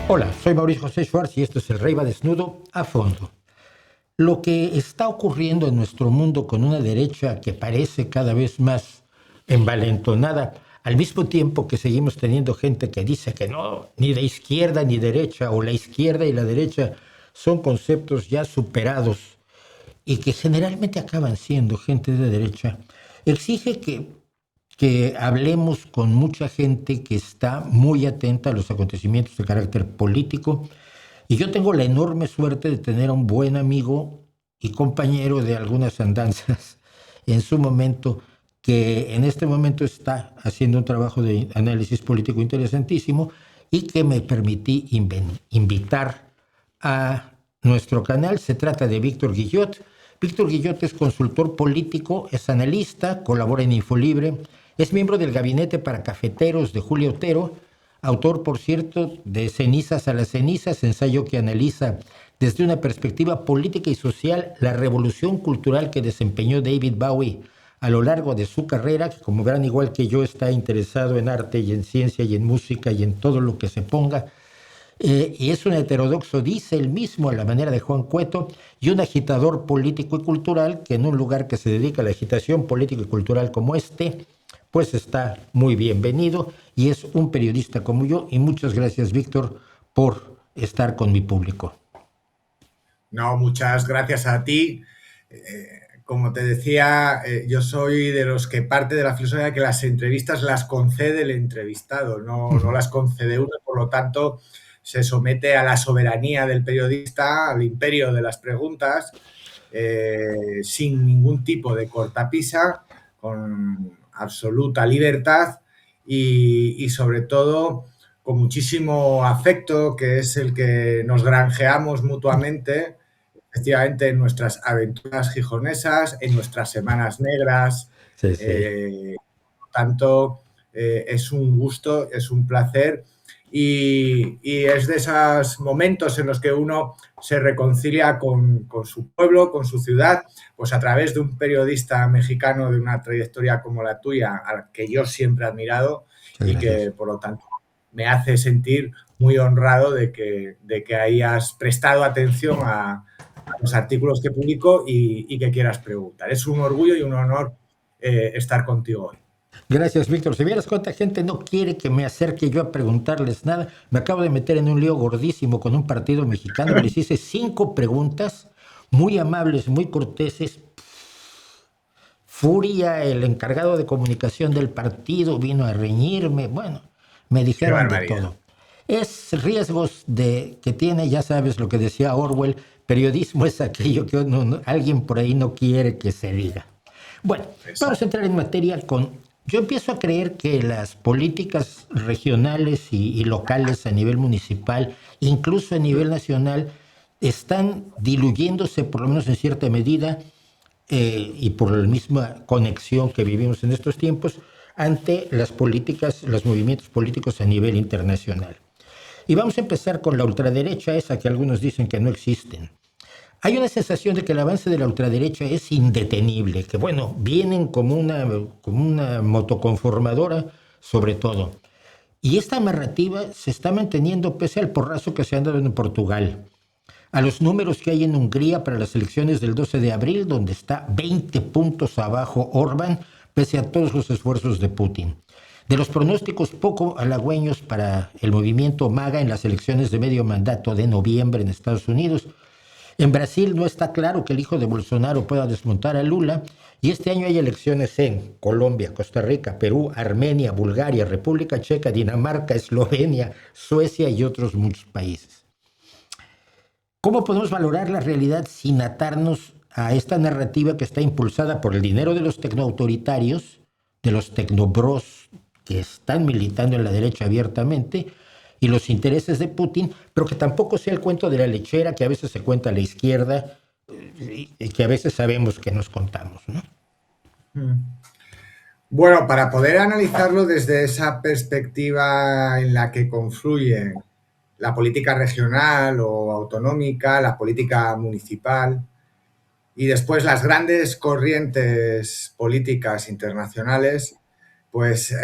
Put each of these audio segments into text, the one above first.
Hola, soy Mauricio José Schwartz y esto es El Rey va desnudo a fondo. Lo que está ocurriendo en nuestro mundo con una derecha que parece cada vez más envalentonada, al mismo tiempo que seguimos teniendo gente que dice que no, ni de izquierda ni derecha, o la izquierda y la derecha son conceptos ya superados y que generalmente acaban siendo gente de derecha, exige que hablemos con mucha gente que está muy atenta a los acontecimientos de carácter político. Y yo tengo la enorme suerte de tener a un buen amigo y compañero de algunas andanzas en su momento, que en este momento está haciendo un trabajo de análisis político interesantísimo y que me permití invitar a nuestro canal. Se trata de Víctor Guillot. Víctor Guillot es consultor político, es analista, colabora en Infolibre, es miembro del Gabinete para Cafeteros de Julio Otero, autor, por cierto, de Cenizas a las cenizas, ensayo que analiza desde una perspectiva política y social la revolución cultural que desempeñó David Bowie a lo largo de su carrera, que como verán, igual que yo, está interesado en arte y en ciencia y en música y en todo lo que se ponga. Y es un heterodoxo, dice él mismo, a la manera de Juan Cueto, y un agitador político y cultural que en un lugar que se dedica a la agitación política y cultural como este, pues está muy bienvenido y es un periodista como yo. Y muchas gracias, Víctor, por estar con mi público. No, muchas gracias a ti. Como te decía, yo soy de los que parte de la filosofía de que las entrevistas las concede el entrevistado, no las concede uno, por lo tanto se somete a la soberanía del periodista, al imperio de las preguntas, sin ningún tipo de cortapisa, con absoluta libertad y sobre todo con muchísimo afecto, que es el que nos granjeamos mutuamente, efectivamente, en nuestras aventuras gijonesas, en nuestras semanas negras. Sí, sí. Por tanto, es un gusto, es un placer y es de esos momentos en los que uno se reconcilia con su pueblo, con su ciudad, pues a través de un periodista mexicano de una trayectoria como la tuya, al que yo siempre he admirado Muchas y gracias. que, por lo tanto, me hace sentir muy honrado de que hayas prestado atención a los artículos que publico y que quieras preguntar. Es un orgullo y un honor estar contigo hoy. Gracias, Víctor. Si vieras cuánta gente no quiere que me acerque yo a preguntarles nada, me acabo de meter en un lío gordísimo con un partido mexicano. Les hice 5 preguntas muy amables, muy corteses. Furia, el encargado de comunicación del partido, vino a reñirme. Bueno, me Qué dijeron de barbaridad. todo. Es riesgos de que tiene, ya sabes lo que decía Orwell, periodismo es aquello que alguien por ahí no quiere que se diga. Bueno, vamos a Exacto. entrar en materia con... Yo empiezo a creer que las políticas regionales y locales a nivel municipal, incluso a nivel nacional, están diluyéndose, por lo menos en cierta medida, y por la misma conexión que vivimos en estos tiempos, ante las políticas, los movimientos políticos a nivel internacional. Y vamos a empezar con la ultraderecha, esa que algunos dicen que no existen. Hay una sensación de que el avance de la ultraderecha es indetenible, que bueno, vienen como una motoconformadora sobre todo. Y esta narrativa se está manteniendo pese al porrazo que se han dado en Portugal, a los números que hay en Hungría para las elecciones del 12 de abril, donde está 20 puntos abajo Orbán, pese a todos los esfuerzos de Putin. De los pronósticos poco halagüeños para el movimiento MAGA en las elecciones de medio mandato de noviembre en Estados Unidos. En Brasil no está claro que el hijo de Bolsonaro pueda desmontar a Lula, y este año hay elecciones en Colombia, Costa Rica, Perú, Armenia, Bulgaria, República Checa, Dinamarca, Eslovenia, Suecia y otros muchos países. ¿Cómo podemos valorar la realidad sin atarnos a esta narrativa que está impulsada por el dinero de los tecnoautoritarios, de los tecnobros que están militando en la derecha abiertamente, y los intereses de Putin, pero que tampoco sea el cuento de la lechera que a veces se cuenta a la izquierda y que a veces sabemos que nos contamos, ¿no? Bueno, para poder analizarlo desde esa perspectiva en la que confluyen la política regional o autonómica, la política municipal y después las grandes corrientes políticas internacionales, Pues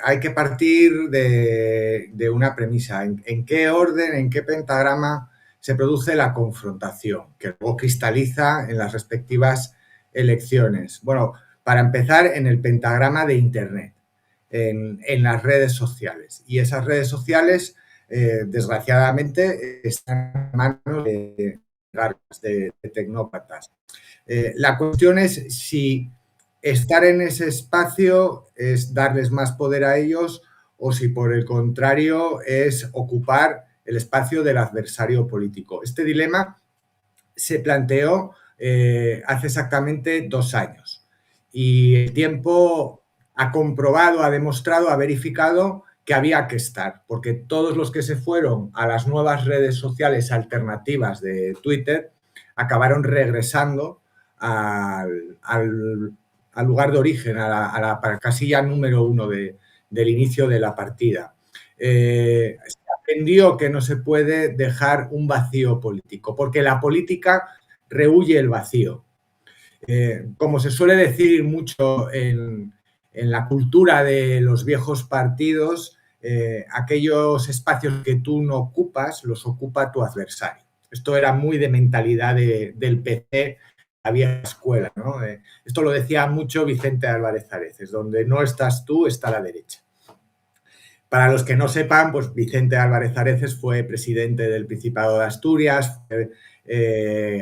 hay que partir de una premisa. ¿En qué orden, en qué pentagrama se produce la confrontación, que luego cristaliza en las respectivas elecciones? Bueno, para empezar, en el pentagrama de Internet, en las redes sociales. Y esas redes sociales, desgraciadamente, están en manos de tecnócratas. La cuestión es si estar en ese espacio es darles más poder a ellos o si por el contrario es ocupar el espacio del adversario político. Este dilema se planteó hace exactamente 2 años y el tiempo ha comprobado, ha demostrado, ha verificado que había que estar, porque todos los que se fueron a las nuevas redes sociales alternativas de Twitter acabaron regresando al lugar de origen, a la casilla número 1 del inicio de la partida. Se aprendió que no se puede dejar un vacío político, porque la política rehúye el vacío. Como se suele decir mucho en la cultura de los viejos partidos, aquellos espacios que tú no ocupas, los ocupa tu adversario. Esto era muy de mentalidad del PC, la vieja escuela, ¿no? Esto lo decía mucho Vicente Álvarez Areces, donde no estás tú, está la derecha. Para los que no sepan, pues Vicente Álvarez Areces fue presidente del Principado de Asturias, fue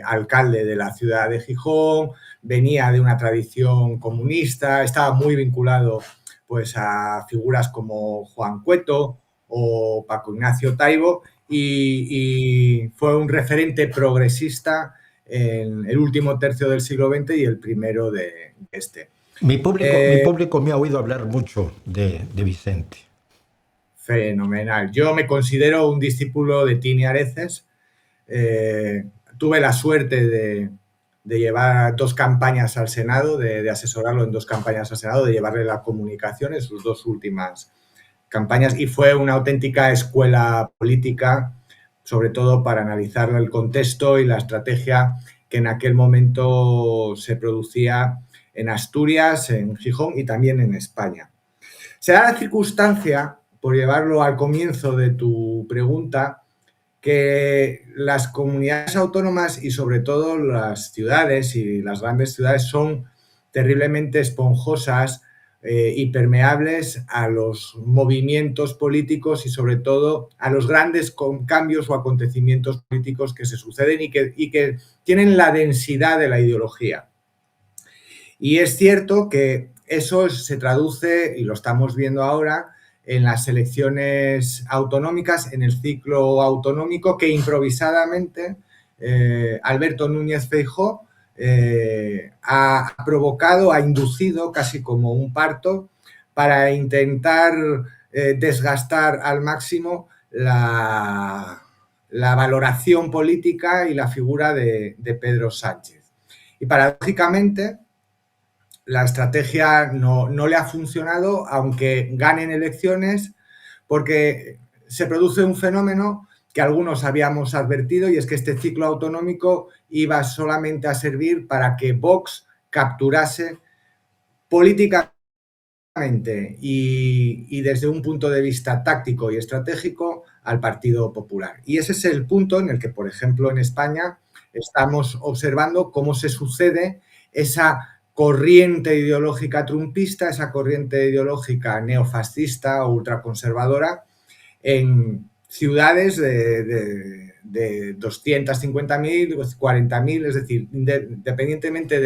alcalde de la ciudad de Gijón, venía de una tradición comunista, estaba muy vinculado pues, a figuras como Juan Cueto o Paco Ignacio Taibo y fue un referente progresista en el último tercio del siglo XX y el primero de este. Mi público me ha oído hablar mucho de Vicente. Fenomenal. Yo me considero un discípulo de Tini Areces. Tuve la suerte de llevar 2 campañas al Senado, de asesorarlo en 2 campañas al Senado, de llevarle la comunicación en sus 2 últimas campañas y fue una auténtica escuela política, sobre todo para analizar el contexto y la estrategia que en aquel momento se producía en Asturias, en Gijón y también en España. Se da la circunstancia, por llevarlo al comienzo de tu pregunta, que las comunidades autónomas y sobre todo las ciudades y las grandes ciudades son terriblemente esponjosas y permeables a los movimientos políticos y sobre todo a los grandes cambios o acontecimientos políticos que se suceden y que tienen la densidad de la ideología. Y es cierto que eso se traduce, y lo estamos viendo ahora, en las elecciones autonómicas, en el ciclo autonómico que improvisadamente Alberto Núñez Feijóo ha provocado, ha inducido casi como un parto para intentar desgastar al máximo la valoración política y la figura de Pedro Sánchez. Y paradójicamente, la estrategia no le ha funcionado, aunque ganen elecciones, porque se produce un fenómeno que algunos habíamos advertido y es que este ciclo autonómico iba solamente a servir para que Vox capturase políticamente y desde un punto de vista táctico y estratégico al Partido Popular. Y ese es el punto en el que, por ejemplo, en España estamos observando cómo se sucede esa corriente ideológica trumpista, esa corriente ideológica neofascista o ultraconservadora en ciudades de 250.000, 40.000, es decir, independientemente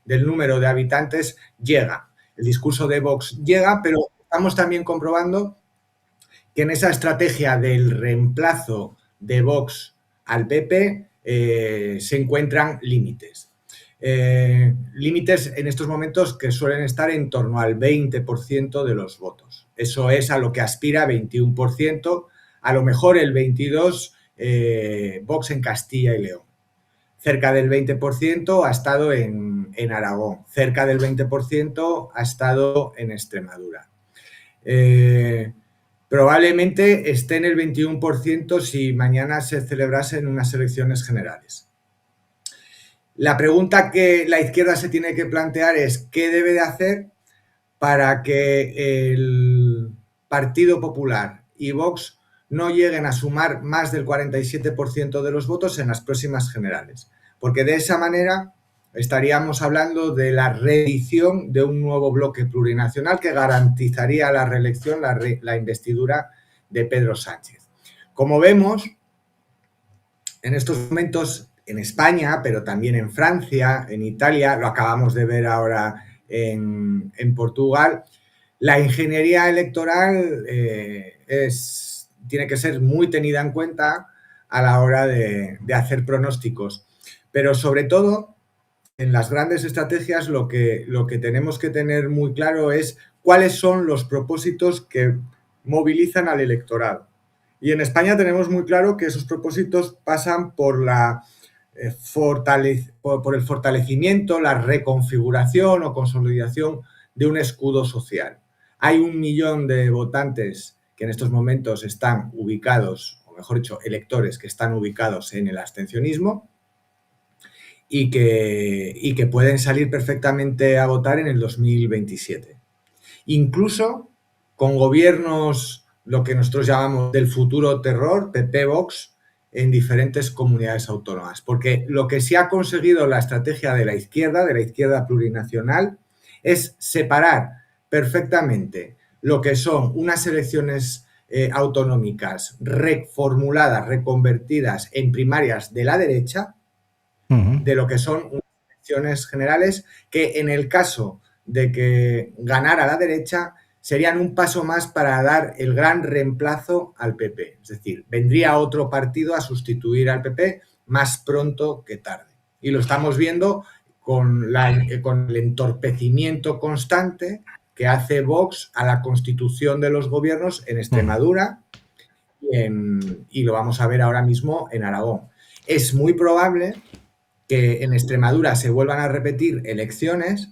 del número de habitantes, llega. El discurso de Vox llega, pero estamos también comprobando que en esa estrategia del reemplazo de Vox al PP se encuentran límites. Límites en estos momentos que suelen estar en torno al 20% de los votos. Eso es a lo que aspira 21%, a lo mejor el 22% Vox en Castilla y León. Cerca del 20% ha estado en Aragón, cerca del 20% ha estado en Extremadura. Probablemente esté en el 21% si mañana se celebrasen unas elecciones generales. La pregunta que la izquierda se tiene que plantear es ¿qué debe de hacer para que el Partido Popular y Vox no lleguen a sumar más del 47% de los votos en las próximas generales, porque de esa manera estaríamos hablando de la reedición de un nuevo bloque plurinacional que garantizaría la reelección, la investidura de Pedro Sánchez. Como vemos, en estos momentos en España, pero también en Francia, en Italia, lo acabamos de ver ahora en Portugal, la ingeniería electoral tiene que ser muy tenida en cuenta a la hora de hacer pronósticos. Pero sobre todo, en las grandes estrategias lo que tenemos que tener muy claro es cuáles son los propósitos que movilizan al electorado. Y en España tenemos muy claro que esos propósitos pasan por por el fortalecimiento, la reconfiguración o consolidación de un escudo social. Hay 1 millón de votantes que en estos momentos están ubicados, o mejor dicho, electores que están ubicados en el abstencionismo y que pueden salir perfectamente a votar en el 2027. Incluso con gobiernos, lo que nosotros llamamos del futuro terror, PP-Vox, en diferentes comunidades autónomas. Porque lo que sí ha conseguido la estrategia de la izquierda plurinacional, es separar perfectamente lo que son unas elecciones autonómicas reformuladas, reconvertidas en primarias de la derecha, de lo que son unas elecciones generales que en el caso de que ganara la derecha serían un paso más para dar el gran reemplazo al PP. Es decir, vendría otro partido a sustituir al PP más pronto que tarde. Y lo estamos viendo con el entorpecimiento constante que hace Vox a la constitución de los gobiernos en Extremadura y lo vamos a ver ahora mismo en Aragón. Es muy probable que en Extremadura se vuelvan a repetir elecciones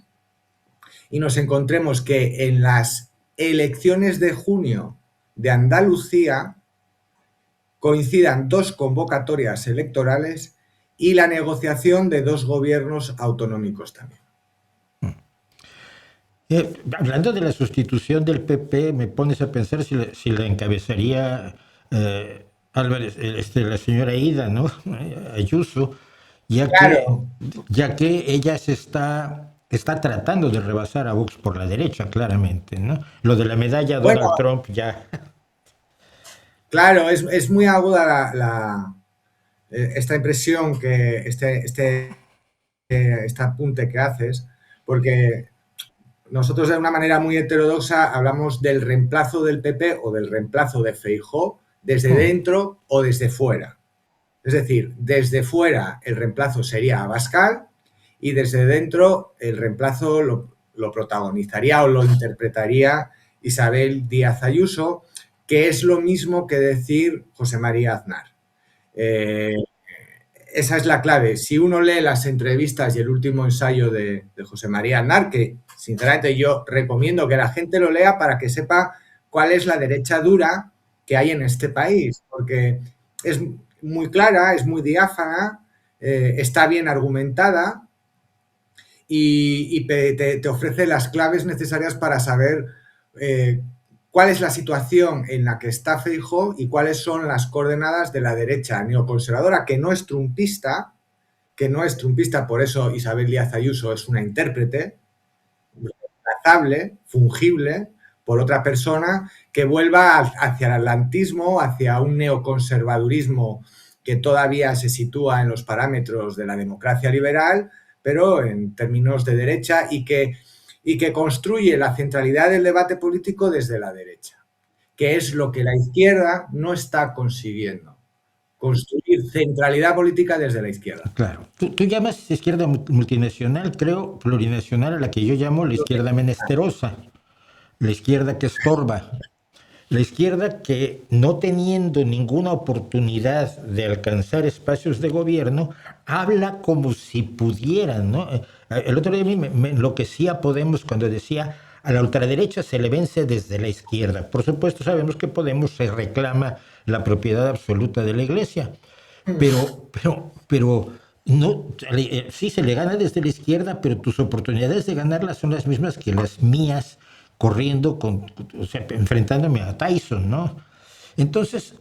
y nos encontremos que en las elecciones de junio de Andalucía coincidan 2 convocatorias electorales y la negociación de 2 gobiernos autonómicos también. Hablando de la sustitución del PP, me pones a pensar si la encabezaría Álvarez, la señora Ida, ¿no? Ayuso, Claro. ya que ella está tratando de rebasar a Vox por la derecha, claramente, ¿no? Lo de la medalla Donald Trump ya. Claro, es muy aguda esta impresión este apunte que haces, porque nosotros de una manera muy heterodoxa hablamos del reemplazo del PP o del reemplazo de Feijóo desde dentro o desde fuera. Es decir, desde fuera el reemplazo sería Abascal y desde dentro el reemplazo lo protagonizaría o lo interpretaría Isabel Díaz Ayuso, que es lo mismo que decir José María Aznar. Esa es la clave. Si uno lee las entrevistas y el último ensayo de José María Aznar, que sinceramente yo recomiendo que la gente lo lea para que sepa cuál es la derecha dura que hay en este país, porque es muy clara, es muy diáfana, está bien argumentada y te ofrece las claves necesarias para saber cuál es la situación en la que está Feijóo y cuáles son las coordenadas de la derecha neoconservadora, que no es trumpista, por eso Isabel Díaz Ayuso es una intérprete, reemplazable, fungible, por otra persona que vuelva hacia el atlantismo, hacia un neoconservadurismo que todavía se sitúa en los parámetros de la democracia liberal, pero en términos de derecha y que construye la centralidad del debate político desde la derecha, que es lo que la izquierda no está consiguiendo. Construir centralidad política desde la izquierda. Claro. Tú llamas izquierda multinacional, creo, plurinacional, a la que yo llamo la izquierda menesterosa, la izquierda que estorba, la izquierda que, no teniendo ninguna oportunidad de alcanzar espacios de gobierno, habla como si pudieran, ¿no? El otro día a mí me enloquecía a Podemos cuando decía: a la ultraderecha se le vence desde la izquierda. Por supuesto, sabemos que Podemos se reclama la propiedad absoluta de la Iglesia, pero no, sí se le gana desde la izquierda, pero tus oportunidades de ganarla son las mismas que las mías corriendo, o sea, enfrentándome a Tyson, ¿no? Entonces,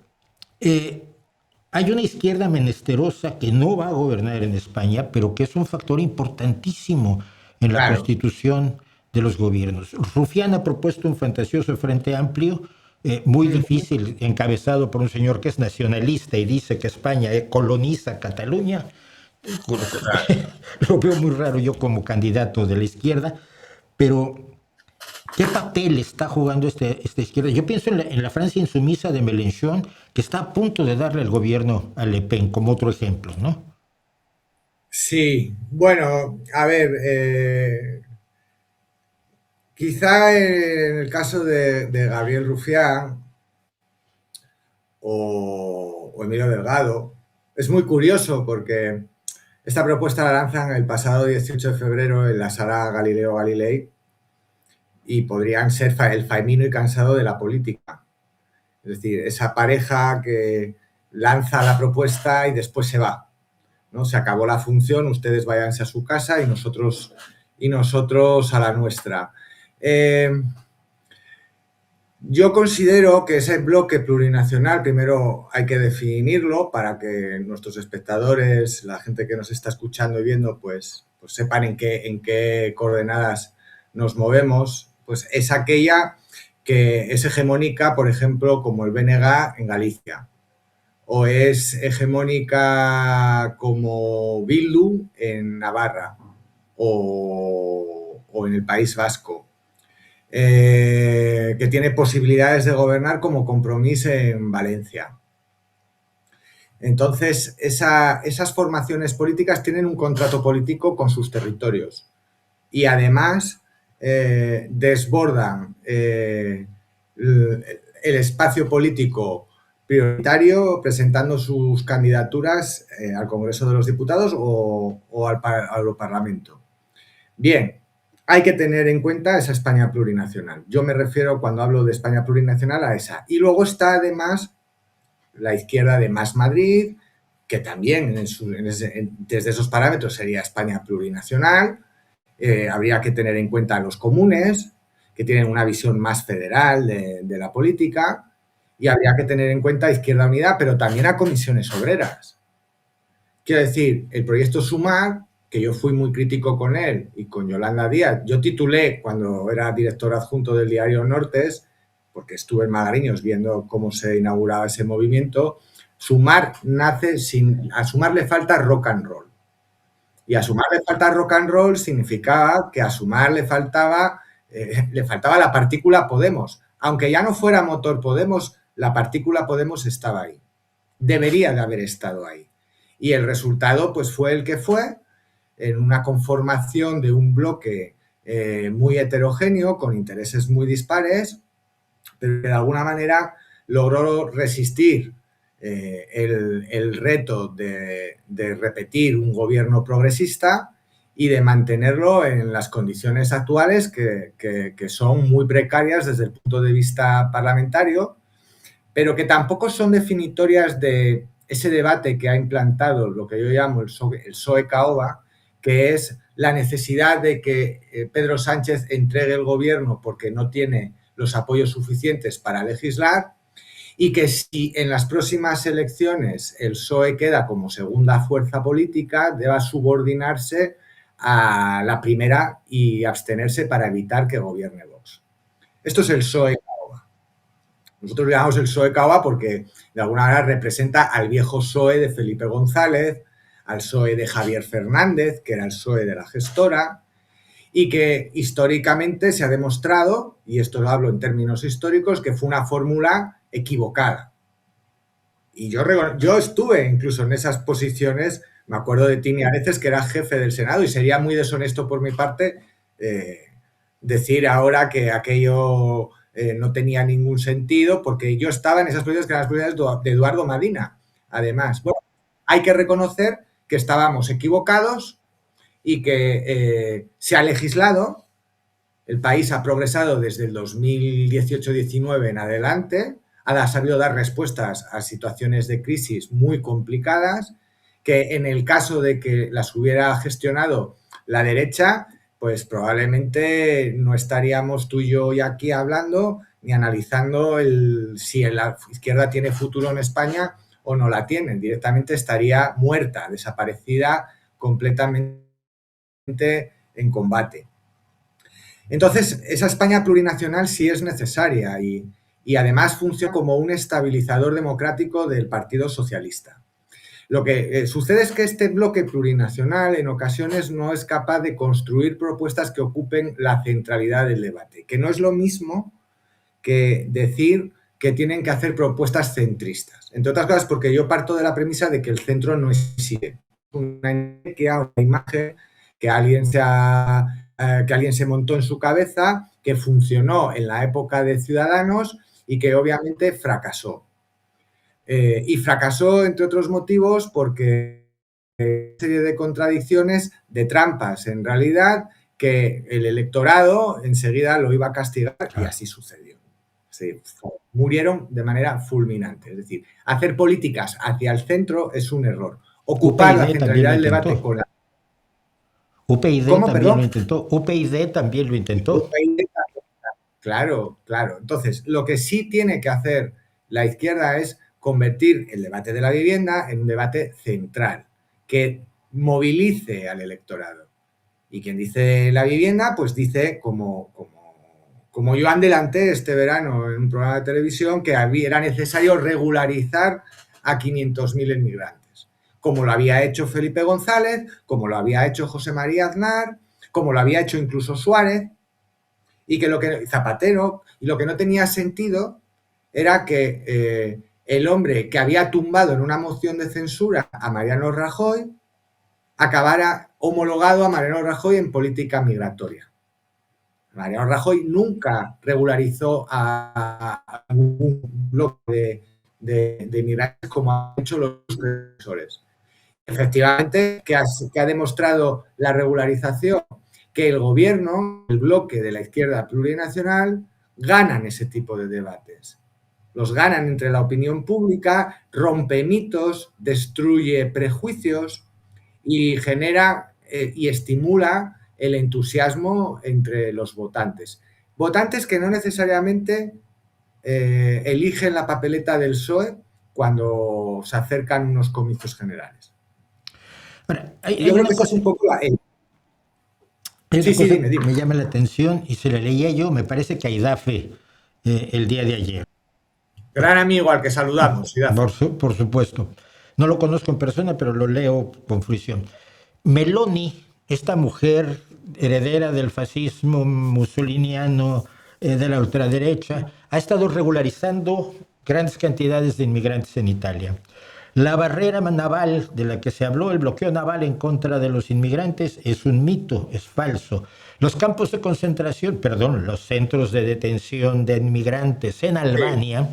hay una izquierda menesterosa que no va a gobernar en España, pero que es un factor importantísimo en la Claro, constitución de los gobiernos. Rufián ha propuesto un fantasioso frente amplio, muy ujú, difícil, encabezado por un señor que es nacionalista y dice que España coloniza Cataluña. Lo veo muy raro yo como candidato de la izquierda, pero ¿qué papel está jugando esta izquierda? Yo pienso en la Francia insumisa de Mélenchon, que está a punto de darle el gobierno a Le Pen, como otro ejemplo, ¿no? sí. Bueno, a ver, quizá en el caso de Gabriel Rufián o Emilio Delgado, es muy curioso porque esta propuesta la lanzan el pasado 18 de febrero en la sala Galileo Galilei y podrían ser el faimino y cansado de la política. Es decir, esa pareja que lanza la propuesta y después se va, ¿no? Se acabó la función, ustedes váyanse a su casa y nosotros a la nuestra. Eh, yo considero que ese bloque plurinacional, primero hay que definirlo para que nuestros espectadores, la gente que nos está escuchando y viendo, pues sepan en qué coordenadas nos movemos. Pues es aquella que es hegemónica, por ejemplo, como el BNG en Galicia, o es hegemónica como Bildu en Navarra, o en el País Vasco, que tiene posibilidades de gobernar como Compromís en Valencia. Entonces, esas formaciones políticas tienen un contrato político con sus territorios y además desbordan el espacio político prioritario presentando sus candidaturas al Congreso de los Diputados o al Parlamento. Bien, hay que tener en cuenta esa España plurinacional. Yo me refiero, cuando hablo de España plurinacional, a esa. Y luego está además la izquierda de Más Madrid, que también desde esos parámetros sería España plurinacional. Habría que tener en cuenta a los comunes, que tienen una visión más federal de la política, y habría que tener en cuenta a Izquierda Unida, pero también a comisiones obreras. Quiero decir, el proyecto Sumar, que yo fui muy crítico con él y con Yolanda Díaz, yo titulé cuando era director adjunto del diario Nortes, porque estuve en Magariños viendo cómo se inauguraba ese movimiento, Sumar nace sin... A Sumar le falta rock and roll. Y a Sumar le falta rock and roll significaba que a Sumar le faltaba la partícula Podemos. Aunque ya no fuera motor Podemos, la partícula Podemos estaba ahí. Debería de haber estado ahí. Y el resultado pues fue el que fue, en una conformación de un bloque muy heterogéneo, con intereses muy dispares, pero que de alguna manera logró resistir el reto de repetir un gobierno progresista y de mantenerlo en las condiciones actuales que son muy precarias desde el punto de vista parlamentario, pero que tampoco son definitorias de ese debate que ha implantado lo que yo llamo el PSOE Caoba, que es la necesidad de que Pedro Sánchez entregue el gobierno porque no tiene los apoyos suficientes para legislar, y que si en las próximas elecciones el PSOE queda como segunda fuerza política, deba subordinarse a la primera y abstenerse para evitar que gobierne Vox. Esto es el PSOE. Nosotros llamamos el PSOE Caoba porque de alguna manera representa al viejo PSOE de Felipe González, al PSOE de Javier Fernández, que era el PSOE de la gestora, y que históricamente se ha demostrado, y esto lo hablo en términos históricos, que fue una fórmula equivocada. Y yo estuve incluso en esas posiciones, me acuerdo de Tini Areces, que era jefe del Senado, y sería muy deshonesto por mi parte decir ahora que aquello no tenía ningún sentido, porque yo estaba en esas posiciones que eran las posiciones de Eduardo Madina. Además, bueno, hay que reconocer que estábamos equivocados y que se ha legislado, el país ha progresado desde el 2018-19 en adelante, ha sabido dar respuestas a situaciones de crisis muy complicadas, que en el caso de que las hubiera gestionado la derecha, pues probablemente no estaríamos tú y yo hoy aquí hablando ni analizando si la izquierda tiene futuro en España o no la tiene. Directamente estaría muerta, desaparecida completamente en combate. Entonces, esa España plurinacional sí es necesaria y además funciona como un estabilizador democrático del Partido Socialista. Lo que sucede es que este bloque plurinacional en ocasiones no es capaz de construir propuestas que ocupen la centralidad del debate, que no es lo mismo que decir que tienen que hacer propuestas centristas. Entre otras cosas porque yo parto de la premisa de que el centro no existe. Una imagen que alguien se montó en su cabeza, que funcionó en la época de Ciudadanos y que obviamente fracasó. Y fracasó, entre otros motivos, porque hay una serie de contradicciones, de trampas, en realidad, que el electorado enseguida lo iba a castigar y así sucedió. Sí, murieron de manera fulminante. Es decir, hacer políticas hacia el centro es un error. Ocupar la centralidad del debate con la... UPyD ¿Cómo, también perdón? lo intentó. UPyD también lo intentó. Claro, claro. Entonces, lo que sí tiene que hacer la izquierda es convertir el debate de la vivienda en un debate central, que movilice al electorado. Y quien dice la vivienda, pues dice, como yo adelanté este verano en un programa de televisión, que era necesario regularizar a 500.000 inmigrantes, como lo había hecho Felipe González, como lo había hecho José María Aznar, como lo había hecho incluso Suárez, y que Zapatero, y lo que no tenía sentido era que el hombre que había tumbado en una moción de censura a Mariano Rajoy acabara homologado a Mariano Rajoy en política migratoria. Mariano Rajoy nunca regularizó a un bloque de migrantes como han hecho los profesores. Efectivamente, que ha demostrado la regularización que el gobierno, el bloque de la izquierda plurinacional, ganan ese tipo de debates. Los ganan entre la opinión pública, rompe mitos, destruye prejuicios y genera y estimula el entusiasmo entre los votantes. Votantes que no necesariamente eligen la papeleta del PSOE cuando se acercan unos comicios generales. Ahora, Yo creo que esa es un poco la... Hay una Sí, sí, cosa dime, que dime. me llama la atención y se la leía yo, me parece que a Idafe el día de ayer. Gran amigo al que saludamos, Idafe. Por supuesto. No lo conozco en persona, pero lo leo con fruición. Meloni, esta mujer heredera del fascismo mussoliniano, de la ultraderecha, ha estado regularizando grandes cantidades de inmigrantes en Italia. La barrera naval de la que se habló, el bloqueo naval en contra de los inmigrantes, es un mito, es falso. Los campos de concentración, perdón, los centros de detención de inmigrantes en Albania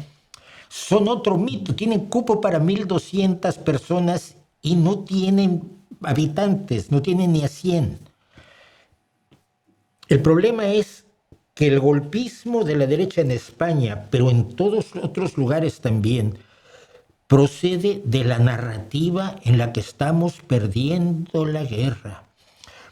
son otro mito. Tienen cupo para 1.200 personas y no tienen habitantes, no tienen ni a 100. El problema es que el golpismo de la derecha en España, pero en todos otros lugares también, procede de la narrativa en la que estamos perdiendo la guerra.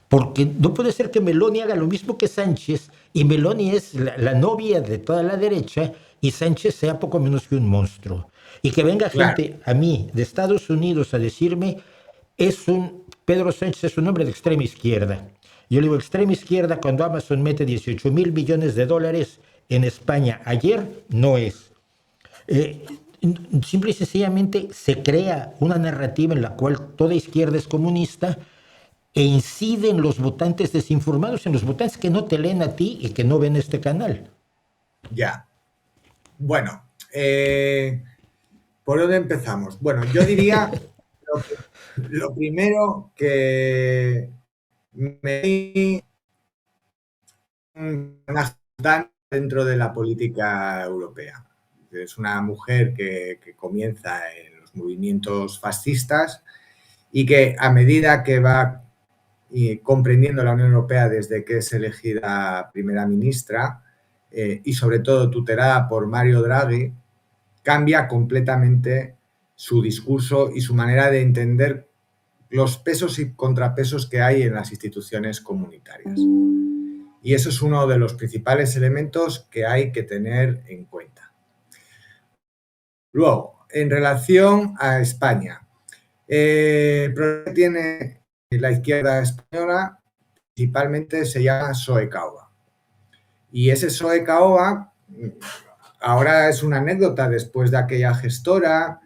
Porque no puede ser que Meloni haga lo mismo que Sánchez, y Meloni es la novia de toda la derecha, y Sánchez sea poco menos que un monstruo. Y que venga Claro. gente a mí de Estados Unidos a decirme, Pedro Sánchez es un hombre de extrema izquierda. Yo le digo, extrema izquierda cuando Amazon mete 18.000 millones de dólares en España ayer, no es. Simple y sencillamente se crea una narrativa en la cual toda izquierda es comunista e incide en los votantes desinformados, en los votantes que no te leen a ti y que no ven este canal. Ya. Bueno, ¿por dónde empezamos? Bueno, yo diría lo primero que me dan dentro de la política europea. Es una mujer que comienza en los movimientos fascistas y que a medida que va comprendiendo la Unión Europea desde que es elegida primera ministra y sobre todo tutelada por Mario Draghi, cambia completamente su discurso y su manera de entender los pesos y contrapesos que hay en las instituciones comunitarias. Y eso es uno de los principales elementos que hay que tener en cuenta. Luego, en relación a España, el problema que tiene la izquierda española principalmente se llama PSOE Caoba. Y ese PSOE Caoba ahora es una anécdota después de aquella gestora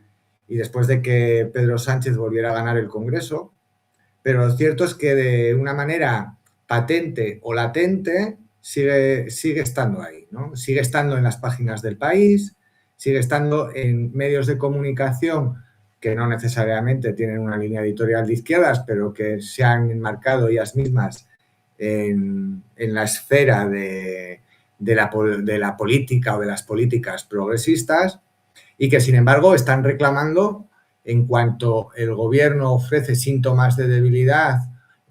y después de que Pedro Sánchez volviera a ganar el Congreso, pero lo cierto es que de una manera patente o latente sigue estando ahí, ¿no? Sigue estando en las páginas del País, sigue estando en medios de comunicación que no necesariamente tienen una línea editorial de izquierdas, pero que se han enmarcado ellas mismas en la esfera de la política o de las políticas progresistas y que, sin embargo, están reclamando, en cuanto el gobierno ofrece síntomas de debilidad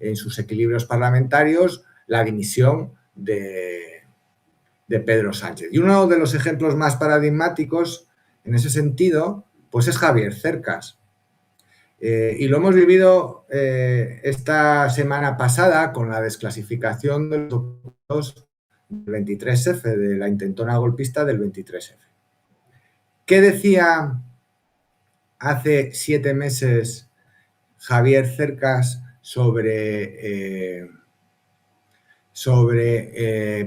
en sus equilibrios parlamentarios, la dimisión de Pedro Sánchez. Y uno de los ejemplos más paradigmáticos en ese sentido, pues es Javier Cercas. Y lo hemos vivido esta semana pasada con la desclasificación de los documentos del 23F, de la intentona golpista del 23F. ¿Qué decía hace 7 meses Javier Cercas sobre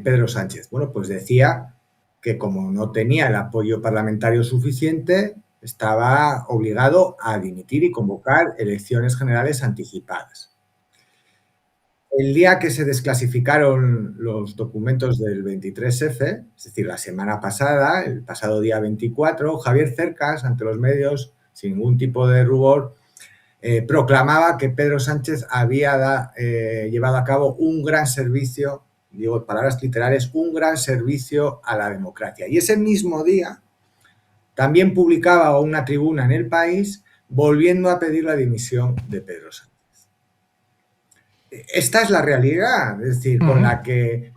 Pedro Sánchez? Bueno, pues decía que como no tenía el apoyo parlamentario suficiente, estaba obligado a dimitir y convocar elecciones generales anticipadas. El día que se desclasificaron los documentos del 23F, es decir, la semana pasada, el pasado día 24, Javier Cercas, ante los medios, sin ningún tipo de rubor, proclamaba que Pedro Sánchez había llevado a cabo un gran servicio, digo palabras literales, un gran servicio a la democracia. Y ese mismo día también publicaba una tribuna en El País volviendo a pedir la dimisión de Pedro Sánchez. Esta es la realidad, es decir, con la que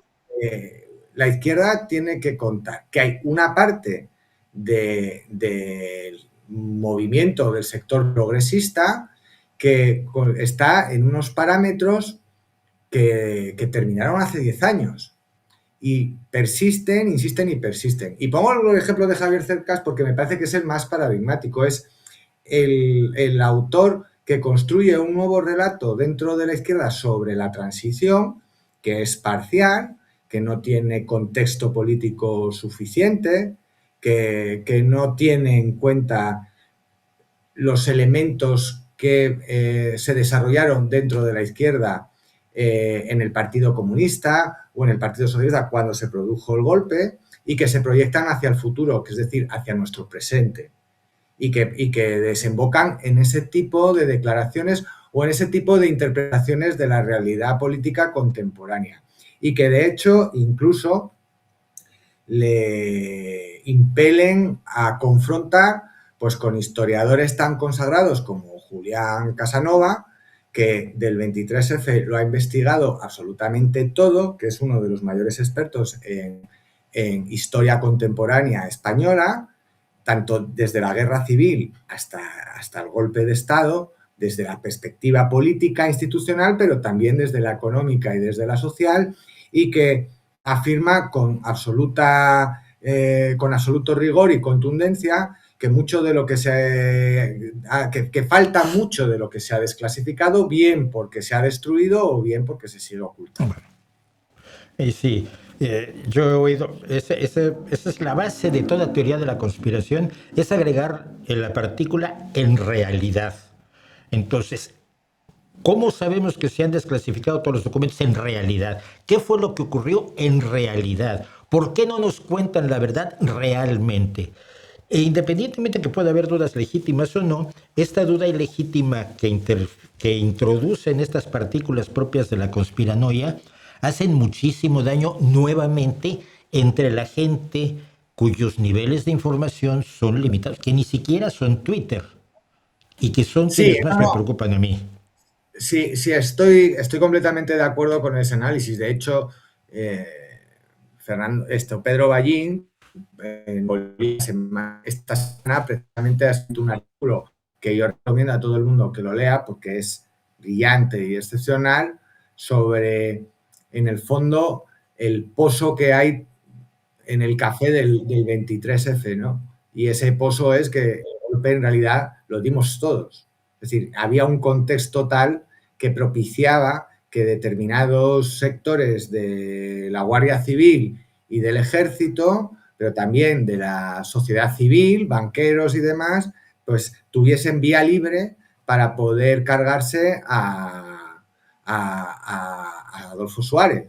la izquierda tiene que contar, que hay una parte del movimiento del sector progresista que está en unos parámetros que terminaron hace 10 años y persisten, insisten y persisten. Y pongo el ejemplo de Javier Cercas porque me parece que es el más paradigmático, es el autor que construye un nuevo relato dentro de la izquierda sobre la transición, que es parcial, que no tiene contexto político suficiente, que no tiene en cuenta los elementos que se desarrollaron dentro de la izquierda en el Partido Comunista o en el Partido Socialista cuando se produjo el golpe y que se proyectan hacia el futuro, que es decir, hacia nuestro presente. Y que desembocan en ese tipo de declaraciones o en ese tipo de interpretaciones de la realidad política contemporánea. Y que, de hecho, incluso le impelen a confrontar pues, con historiadores tan consagrados como Julián Casanova, que del 23F lo ha investigado absolutamente todo, que es uno de los mayores expertos en historia contemporánea española, tanto desde la guerra civil hasta el golpe de Estado, desde la perspectiva política institucional, pero también desde la económica y desde la social, y que afirma con absoluto rigor y contundencia que mucho de lo que que falta mucho de lo que se ha desclasificado, bien porque se ha destruido o bien porque se sigue ocultando. Y sí, yo he oído, esa es la base de toda teoría de la conspiración, es agregar en la partícula en realidad. Entonces, ¿cómo sabemos que se han desclasificado todos los documentos en realidad? ¿Qué fue lo que ocurrió en realidad? ¿Por qué no nos cuentan la verdad realmente? E independientemente de que pueda haber dudas legítimas o no, esta duda ilegítima que introducen estas partículas propias de la conspiranoia hacen muchísimo daño nuevamente entre la gente cuyos niveles de información son limitados, que ni siquiera son Twitter y que son quienes más me preocupan a mí. Sí, estoy completamente de acuerdo con ese análisis. De hecho, Pedro Ballín, en Bolivia, esta semana precisamente ha escrito un artículo que yo recomiendo a todo el mundo que lo lea porque es brillante y excepcional sobre, en el fondo, el pozo que hay en el café del 23F, ¿no? Y ese pozo es que el golpe en realidad lo dimos todos. Es decir, había un contexto tal que propiciaba que determinados sectores de la Guardia Civil y del Ejército, pero también de la sociedad civil, banqueros y demás, pues tuviesen vía libre para poder cargarse a Adolfo Suárez,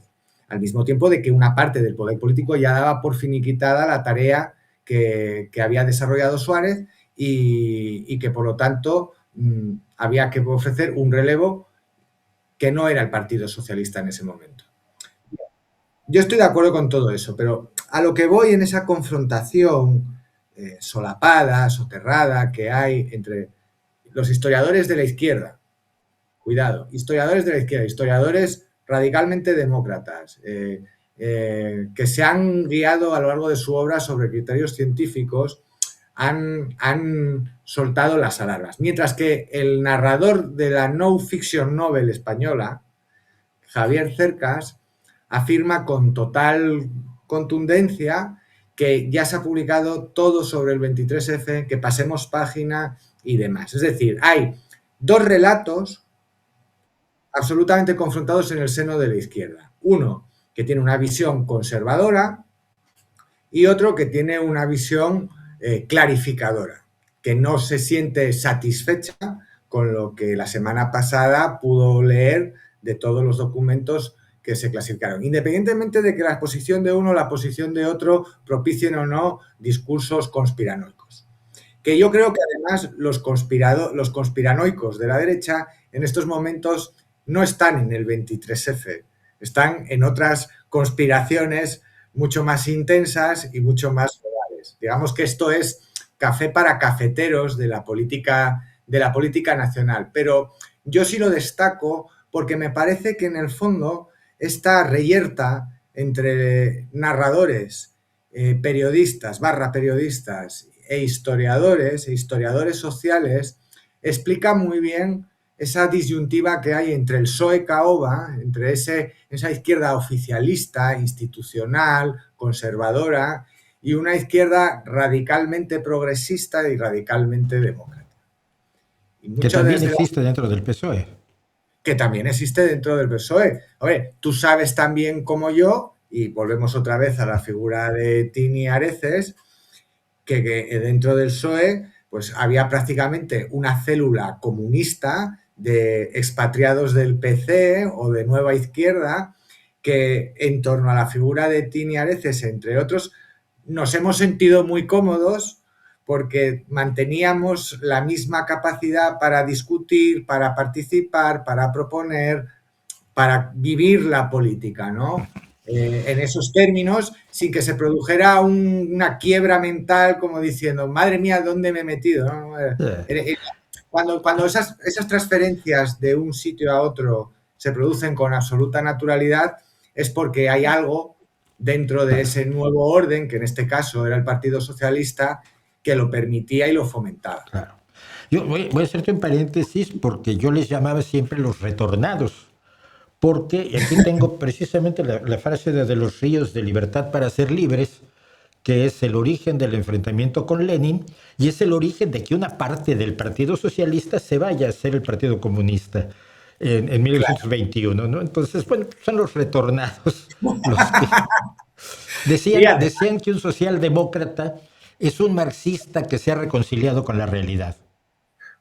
al mismo tiempo de que una parte del poder político ya daba por finiquitada la tarea que había desarrollado Suárez y que, por lo tanto, había que ofrecer un relevo que no era el Partido Socialista en ese momento. Yo estoy de acuerdo con todo eso, pero a lo que voy en esa confrontación solapada, soterrada que hay entre los historiadores de la izquierda, cuidado, historiadores de la izquierda, historiadores radicalmente demócratas, que se han guiado a lo largo de su obra sobre criterios científicos, han soltado las alarmas. Mientras que el narrador de la no fiction novel española, Javier Cercas, afirma con total contundencia que ya se ha publicado todo sobre el 23F, que pasemos página y demás. Es decir, hay dos relatos absolutamente confrontados en el seno de la izquierda. Uno que tiene una visión conservadora y otro que tiene una visión clarificadora, que no se siente satisfecha con lo que la semana pasada pudo leer de todos los documentos que se clasificaron, independientemente de que la posición de uno o la posición de otro propicien o no discursos conspiranoicos. Que yo creo que además los conspiranoicos de la derecha en estos momentos no están en el 23F, están en otras conspiraciones mucho más intensas y mucho más reales. Digamos que esto es café para cafeteros de la política nacional, pero yo sí lo destaco porque me parece que en el fondo esta reyerta entre narradores, periodistas, periodistas e historiadores sociales, explica muy bien esa disyuntiva que hay entre el PSOE-Caoba, entre esa izquierda oficialista, institucional, conservadora, y una izquierda radicalmente progresista y radicalmente demócrata. Y que también existe dentro del PSOE. Que también existe dentro del PSOE. Oye, tú sabes tan bien como yo, y volvemos otra vez a la figura de Tini Areces, que dentro del PSOE pues había prácticamente una célula comunista de expatriados del PC o de Nueva Izquierda que en torno a la figura de Tini Areces, entre otros, nos hemos sentido muy cómodos porque manteníamos la misma capacidad para discutir, para participar, para proponer, para vivir la política, ¿no? En esos términos, sin que se produjera una quiebra mental como diciendo, madre mía, ¿dónde me he metido? ¿No? Cuando esas transferencias de un sitio a otro se producen con absoluta naturalidad, es porque hay algo dentro de ese nuevo orden, que en este caso era el Partido Socialista, que lo permitía y lo fomentaba. Claro. Yo voy a hacerte un paréntesis porque yo les llamaba siempre los retornados. Porque aquí tengo precisamente la frase de los ríos de libertad para ser libres, que es el origen del enfrentamiento con Lenin y es el origen de que una parte del Partido Socialista se vaya a ser el Partido Comunista en 1921, ¿no? Entonces, bueno, son los retornados los que decían que un socialdemócrata es un marxista que se ha reconciliado con la realidad.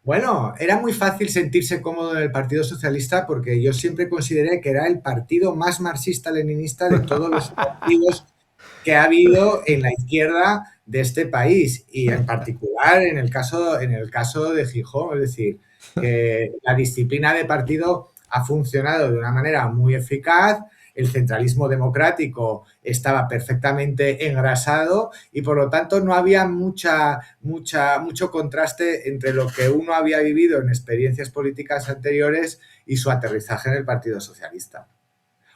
Bueno, era muy fácil sentirse cómodo en el Partido Socialista porque yo siempre consideré que era el partido más marxista-leninista de todos los partidos que ha habido en la izquierda de este país y en particular en el caso de Gijón, es decir, que la disciplina de partido ha funcionado de una manera muy eficaz, el centralismo democrático estaba perfectamente engrasado y por lo tanto no había mucho contraste entre lo que uno había vivido en experiencias políticas anteriores y su aterrizaje en el Partido Socialista.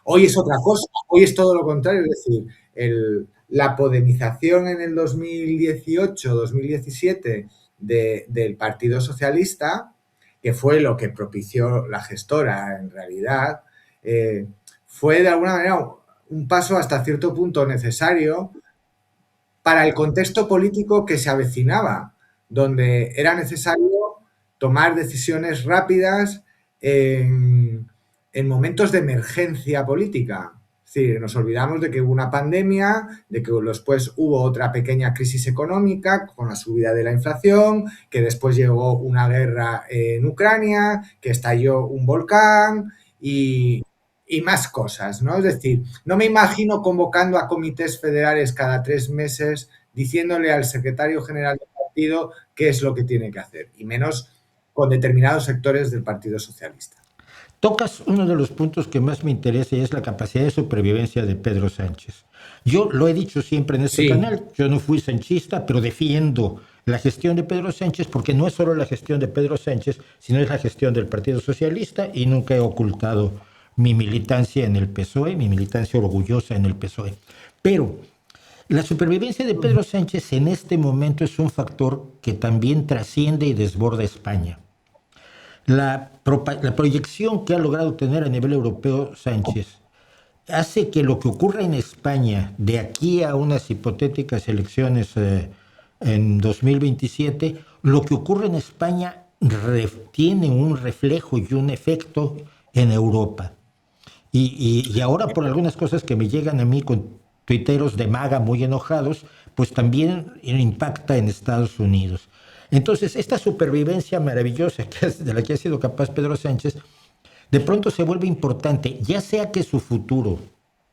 Hoy es otra cosa, hoy es todo lo contrario, es decir, la podemización en el 2018-2017 del Partido Socialista que fue lo que propició la gestora en realidad, fue de alguna manera un paso hasta cierto punto necesario para el contexto político que se avecinaba, donde era necesario tomar decisiones rápidas en momentos de emergencia política. Es decir, nos olvidamos de que hubo una pandemia, de que después hubo otra pequeña crisis económica con la subida de la inflación, que después llegó una guerra en Ucrania, que estalló un volcán y más cosas, ¿no? Es decir, no me imagino convocando a comités federales cada 3 meses diciéndole al secretario general del partido qué es lo que tiene que hacer, y menos con determinados sectores del Partido Socialista. Tocas uno de los puntos que más me interesa y es la capacidad de supervivencia de Pedro Sánchez. Yo lo he dicho siempre en este Sí, canal, yo no fui sanchista, pero defiendo la gestión de Pedro Sánchez porque no es solo la gestión de Pedro Sánchez, sino es la gestión del Partido Socialista y nunca he ocultado mi militancia en el PSOE, mi militancia orgullosa en el PSOE. Pero la supervivencia de Pedro Sánchez en este momento es un factor que también trasciende y desborda España. La proyección que ha logrado tener a nivel europeo Sánchez hace que lo que ocurra en España de aquí a unas hipotéticas elecciones en 2027, lo que ocurre en España tiene un reflejo y un efecto en Europa. Y ahora por algunas cosas que me llegan a mí con tuiteros de maga muy enojados, pues también impacta en Estados Unidos. Entonces, esta supervivencia maravillosa de la que ha sido capaz Pedro Sánchez, de pronto se vuelve importante, ya sea que su futuro,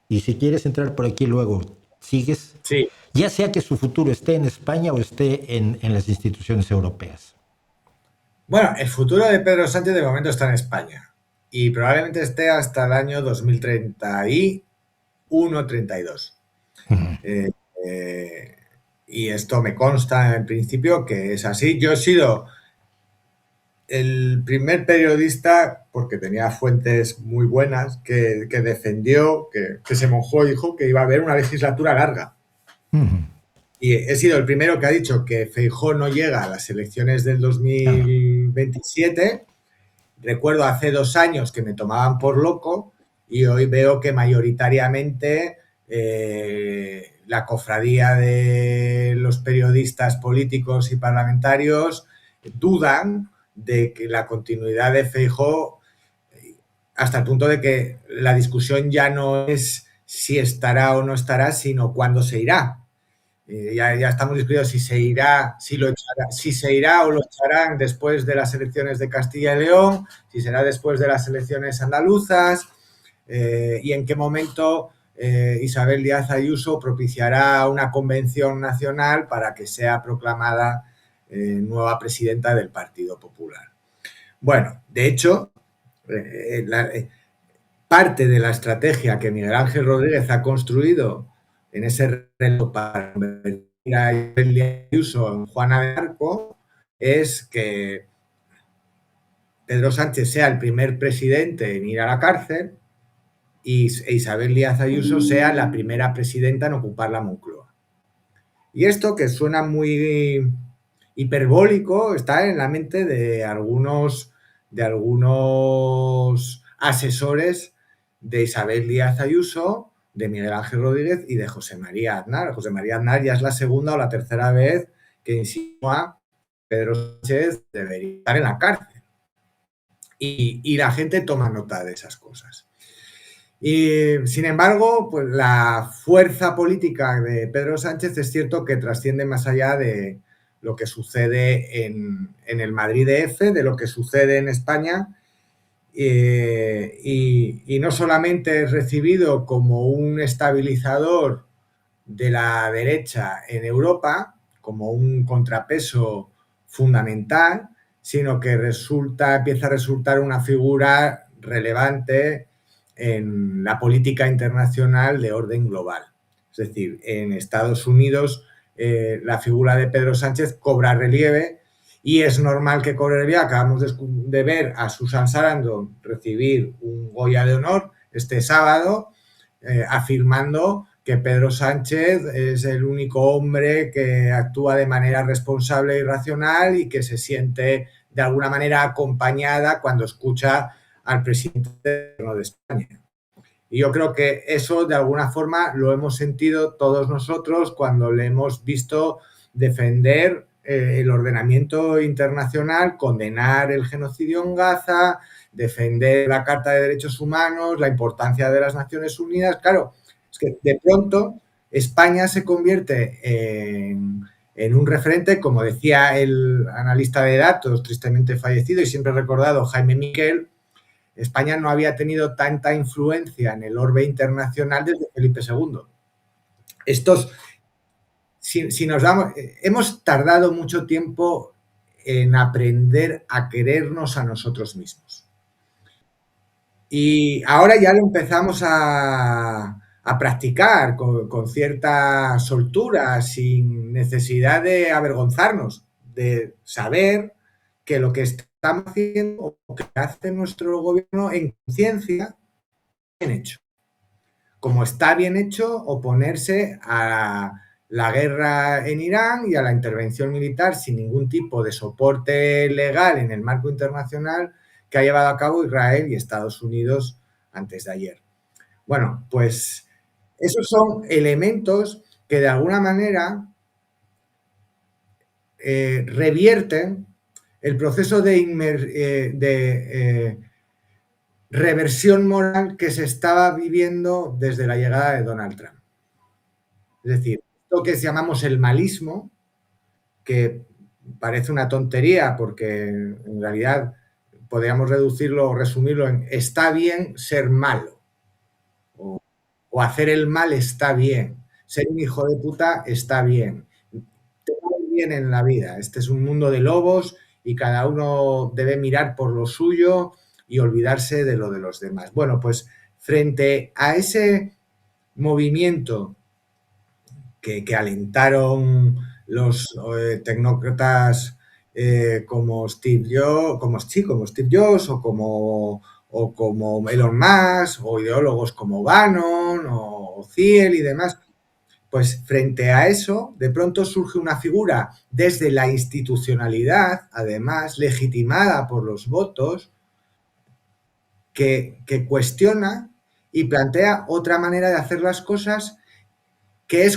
y si quieres entrar por aquí luego, sigues, sí. ya sea que su futuro esté en España o esté en las instituciones europeas. Bueno, el futuro de Pedro Sánchez de momento está en España y probablemente esté hasta el año 2031-32. Eh, eh, y esto me consta en principio que es así. Yo he sido el primer periodista, porque tenía fuentes muy buenas, que defendió, que se mojó y dijo que iba a haber una legislatura larga. Y he sido el primero que ha dicho que Feijóo no llega a las elecciones del 2027. Recuerdo hace 2 años que me tomaban por loco y hoy veo que mayoritariamente la cofradía de los periodistas políticos y parlamentarios dudan de que la continuidad de Feijóo, hasta el punto de que la discusión ya no es si estará o no estará, sino cuándo se irá. Ya estamos discutiendo si se irá, si se irá o lo echarán después de las elecciones de Castilla y León, si será después de las elecciones andaluzas, y en qué momento Isabel Díaz Ayuso propiciará una convención nacional para que sea proclamada nueva presidenta del Partido Popular. Bueno, de hecho, parte de la estrategia que Miguel Ángel Rodríguez ha construido en ese reto para convertir a Isabel Ayuso en Juana de Arco es que Pedro Sánchez sea el primer presidente en ir a la cárcel y Isabel Díaz Ayuso sea la primera presidenta en ocupar la Moncloa. Y esto, que suena muy hiperbólico, está en la mente de algunos asesores de Isabel Díaz Ayuso, de Miguel Ángel Rodríguez y de José María Aznar. José María Aznar ya es la segunda o la tercera vez que insinúa que Pedro Sánchez debería estar en la cárcel. Y la gente toma nota de esas cosas. Y, sin embargo, pues la fuerza política de Pedro Sánchez es cierto que trasciende más allá de lo que sucede en el Madrid DF, de lo que sucede en España, y no solamente es recibido como un estabilizador de la derecha en Europa, como un contrapeso fundamental, sino que empieza a resultar una figura relevante en la política internacional de orden global. Es decir, en Estados Unidos la figura de Pedro Sánchez cobra relieve y es normal que cobre relieve. Acabamos de ver a Susan Sarandon recibir un Goya de honor este sábado, afirmando que Pedro Sánchez es el único hombre que actúa de manera responsable y racional y que se siente de alguna manera acompañada cuando escucha al presidente de España. Y yo creo que eso de alguna forma lo hemos sentido todos nosotros cuando le hemos visto defender el ordenamiento internacional, condenar el genocidio en Gaza, defender la Carta de Derechos Humanos, la importancia de las Naciones Unidas. Claro, es que de pronto España se convierte en un referente, como decía el analista de datos tristemente fallecido y siempre recordado, Jaime Miquel. España no había tenido tanta influencia en el orbe internacional desde Felipe II. Estos, si nos damos, hemos tardado mucho tiempo en aprender a querernos a nosotros mismos. Y ahora ya lo empezamos a practicar con cierta soltura, sin necesidad de avergonzarnos, de saber que lo que estamos haciendo o que hace nuestro gobierno en conciencia, bien hecho. Como está bien hecho oponerse a la guerra en Irán y a la intervención militar sin ningún tipo de soporte legal en el marco internacional que ha llevado a cabo Israel y Estados Unidos antes de ayer. Bueno, pues esos son elementos que de alguna manera revierten el proceso de reversión moral que se estaba viviendo desde la llegada de Donald Trump. Es decir, lo que llamamos el malismo, que parece una tontería porque en realidad podríamos reducirlo o resumirlo en está bien ser malo o hacer el mal está bien, ser un hijo de puta está bien, te va bien en la vida. Este es un mundo de lobos y cada uno debe mirar por lo suyo y olvidarse de lo de los demás. Bueno, pues frente a ese movimiento que alentaron los tecnócratas como Steve Jobs o como Elon Musk o ideólogos como Bannon o Thiel y demás, pues frente a eso, de pronto surge una figura desde la institucionalidad, además, legitimada por los votos, que cuestiona y plantea otra manera de hacer las cosas que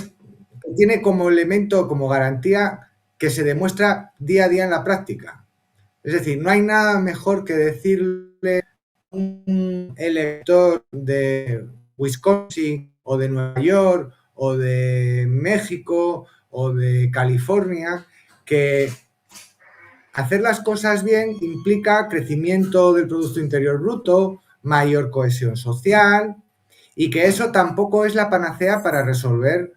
tiene como elemento, como garantía, que se demuestra día a día en la práctica. Es decir, no hay nada mejor que decirle a un elector de Wisconsin o de Nueva York o de México o de California que hacer las cosas bien implica crecimiento del Producto Interior Bruto, mayor cohesión social y que eso tampoco es la panacea para resolver,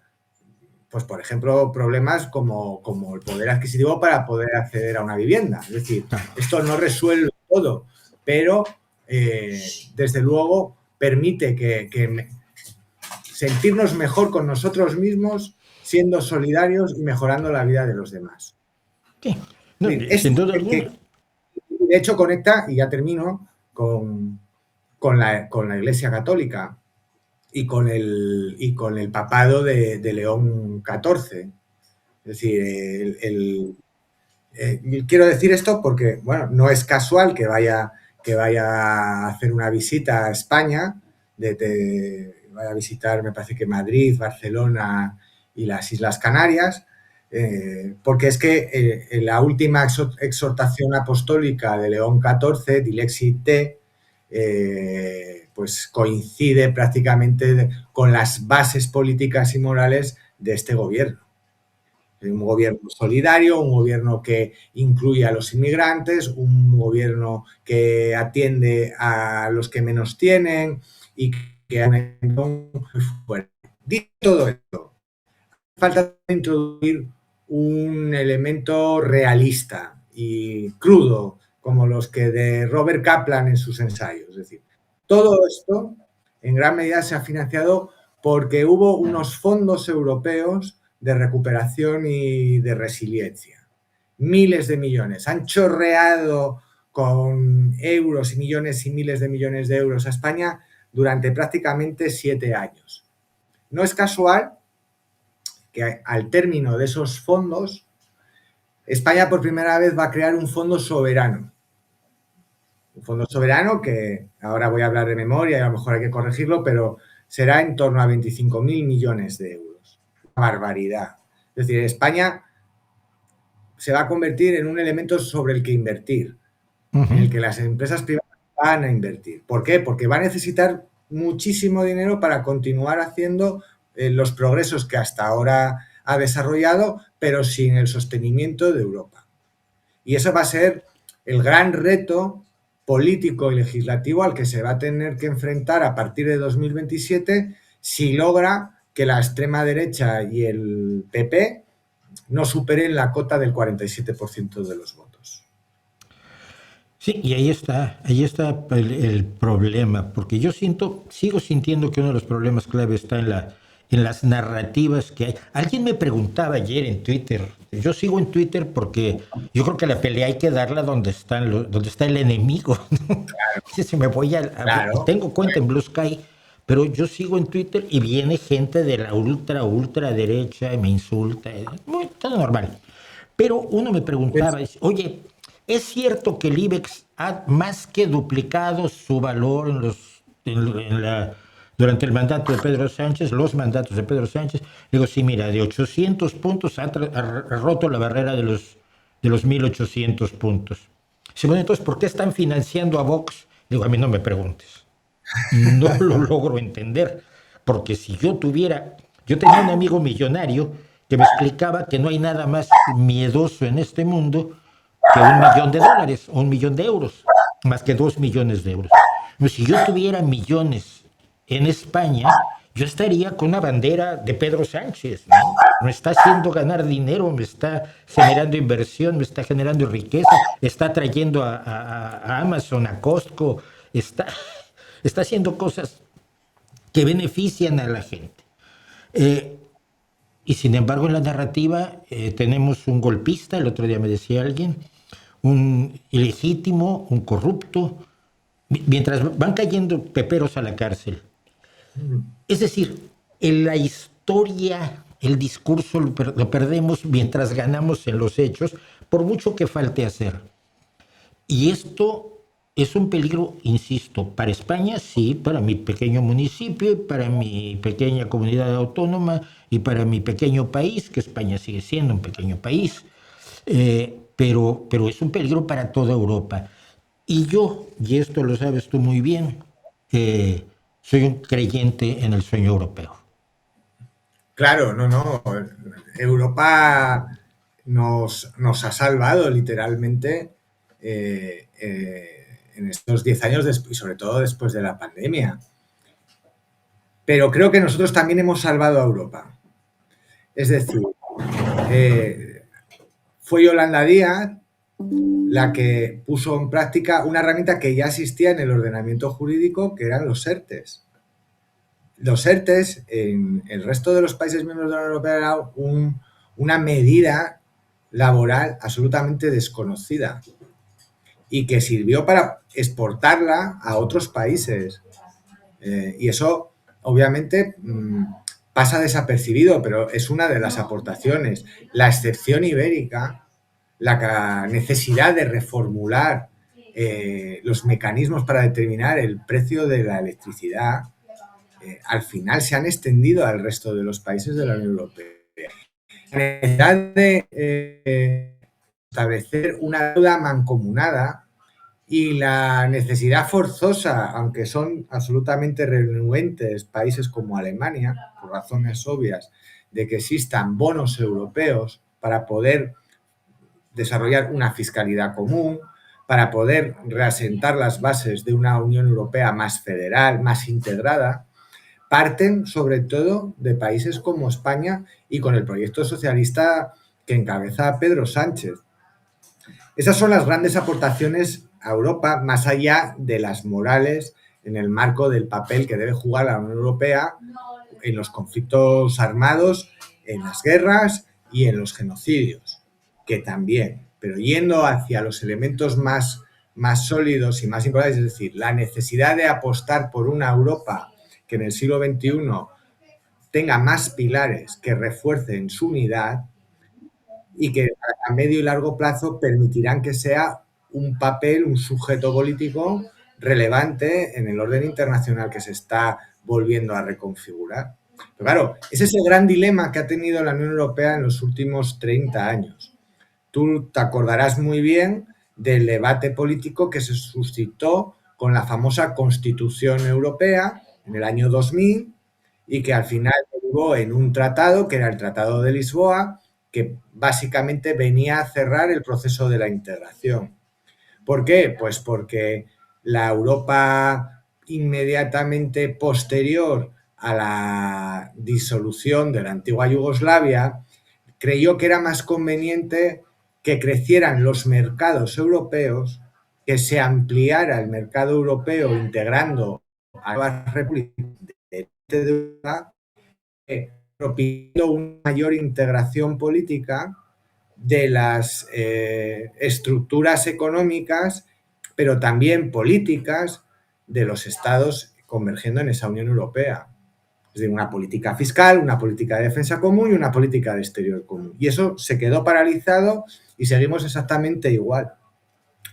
pues por ejemplo, problemas como el poder adquisitivo para poder acceder a una vivienda. Es decir, esto no resuelve todo, pero desde luego permite que sentirnos mejor con nosotros mismos, siendo solidarios y mejorando la vida de los demás. Sí. No, sin duda alguna. De hecho, conecta, y ya termino, con la Iglesia Católica y con el papado de León XIV. Es decir, quiero decir esto porque, bueno, no es casual que vaya a hacer una visita a España, vaya a visitar, me parece que Madrid, Barcelona y las Islas Canarias, porque es que la última exhortación apostólica de León XIV, Dilexit Te, pues coincide prácticamente con las bases políticas y morales de este gobierno. Un gobierno solidario, un gobierno que incluye a los inmigrantes, un gobierno que atiende a los que menos tienen y que ha muy fuerte. Dicho todo esto, falta introducir un elemento realista y crudo, como los que de Robert Kaplan en sus ensayos. Es decir, todo esto en gran medida se ha financiado porque hubo unos fondos europeos de recuperación y de resiliencia. Miles de millones. Han chorreado con euros y millones y miles de millones de euros a España durante prácticamente 7 años. No es casual que al término de esos fondos España por primera vez va a crear un fondo soberano. Un fondo soberano que ahora voy a hablar de memoria y a lo mejor hay que corregirlo, pero será en torno a 25.000 millones de euros. Una barbaridad. Es decir, España se va a convertir en un elemento sobre el que invertir, en el que las empresas privadas van a invertir. ¿Por qué? Porque va a necesitar muchísimo dinero para continuar haciendo los progresos que hasta ahora ha desarrollado, pero sin el sostenimiento de Europa. Y eso va a ser el gran reto político y legislativo al que se va a tener que enfrentar a partir de 2027 si logra que la extrema derecha y el PP no superen la cota del 47% de los votos. Sí, y ahí está el problema, porque sigo sintiendo que uno de los problemas clave está en las narrativas que hay. Alguien me preguntaba ayer en Twitter, yo sigo en Twitter porque yo creo que la pelea hay que darla donde está el enemigo, ¿no? Si me voy Claro. tengo cuenta en Blue Sky, pero yo sigo en Twitter y viene gente de la ultra derecha y me insulta, todo normal. Pero uno me preguntaba, oye, ¿es cierto que el IBEX ha más que duplicado su valor durante el mandato de Pedro Sánchez, los mandatos de Pedro Sánchez? Digo, sí, mira, de 800 puntos ha roto la barrera de los 1.800 puntos. Sí, bueno, entonces, ¿por qué están financiando a Vox? Digo, a mí no me preguntes. No lo logro entender, porque si yo tenía un amigo millonario que me explicaba que no hay nada más miedoso en este mundo que $1.000.000 o 1.000.000 euros, más que 2 millones de euros. Pero si yo tuviera millones en España, yo estaría con una bandera de Pedro Sánchez, ¿no? Me está haciendo ganar dinero, me está generando inversión, me está generando riqueza, está trayendo a Amazon, a Costco, está haciendo cosas que benefician a la gente. Y sin embargo en la narrativa tenemos un golpista, el otro día me decía alguien, un ilegítimo, un corrupto, mientras van cayendo peperos a la cárcel. Es decir, en la historia, el discurso lo perdemos mientras ganamos en los hechos, por mucho que falte hacer. Y esto es un peligro, insisto, para España, sí, para mi pequeño municipio, para mi pequeña comunidad autónoma y para mi pequeño país, que España sigue siendo un pequeño país, pero es un peligro para toda Europa. Y esto lo sabes tú muy bien, soy un creyente en el sueño europeo. Claro, no. Europa nos ha salvado literalmente en estos 10 años y sobre todo después de la pandemia. Pero creo que nosotros también hemos salvado a Europa. Es decir, fue Yolanda Díaz la que puso en práctica una herramienta que ya existía en el ordenamiento jurídico, que eran los ERTES. Los ERTES en el resto de los países miembros de la Unión Europea era una medida laboral absolutamente desconocida y que sirvió para exportarla a otros países. Y eso, obviamente, pasa desapercibido, pero es una de las aportaciones. La excepción ibérica, la necesidad de reformular los mecanismos para determinar el precio de la electricidad, al final se han extendido al resto de los países de la Unión Europea. La necesidad de establecer una deuda mancomunada y la necesidad forzosa, aunque son absolutamente renuentes países como Alemania, por razones obvias, de que existan bonos europeos para poder desarrollar una fiscalidad común, para poder reasentar las bases de una Unión Europea más federal, más integrada, parten sobre todo de países como España y con el proyecto socialista que encabeza Pedro Sánchez. Esas son las grandes aportaciones a Europa, más allá de las morales en el marco del papel que debe jugar la Unión Europea en los conflictos armados, en las guerras y en los genocidios, que también, pero yendo hacia los elementos más sólidos y más importantes, es decir, la necesidad de apostar por una Europa que en el siglo XXI tenga más pilares que refuercen su unidad y que a medio y largo plazo permitirán que sea un papel, un sujeto político relevante en el orden internacional que se está volviendo a reconfigurar. Pero claro, ese es el gran dilema que ha tenido la Unión Europea en los últimos 30 años. Tú te acordarás muy bien del debate político que se suscitó con la famosa Constitución Europea en el año 2000 y que al final derivó en un tratado, que era el Tratado de Lisboa, que básicamente venía a cerrar el proceso de la integración. ¿Por qué? Pues porque la Europa inmediatamente posterior a la disolución de la antigua Yugoslavia creyó que era más conveniente que crecieran los mercados europeos, que se ampliara el mercado europeo integrando a nuevas repúblicas de Europa, propiciando una mayor integración política de las estructuras económicas, pero también políticas de los estados convergiendo en esa Unión Europea. Es decir, una política fiscal, una política de defensa común y una política de exterior común. Y eso se quedó paralizado y seguimos exactamente igual.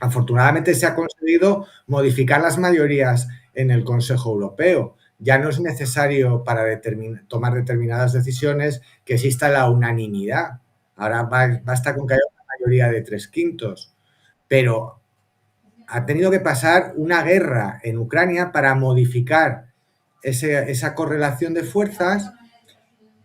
Afortunadamente se ha conseguido modificar las mayorías en el Consejo Europeo. Ya no es necesario para tomar determinadas decisiones que exista la unanimidad. Ahora basta con que haya una mayoría de 3/5. Pero ha tenido que pasar una guerra en Ucrania para modificar esa correlación de fuerzas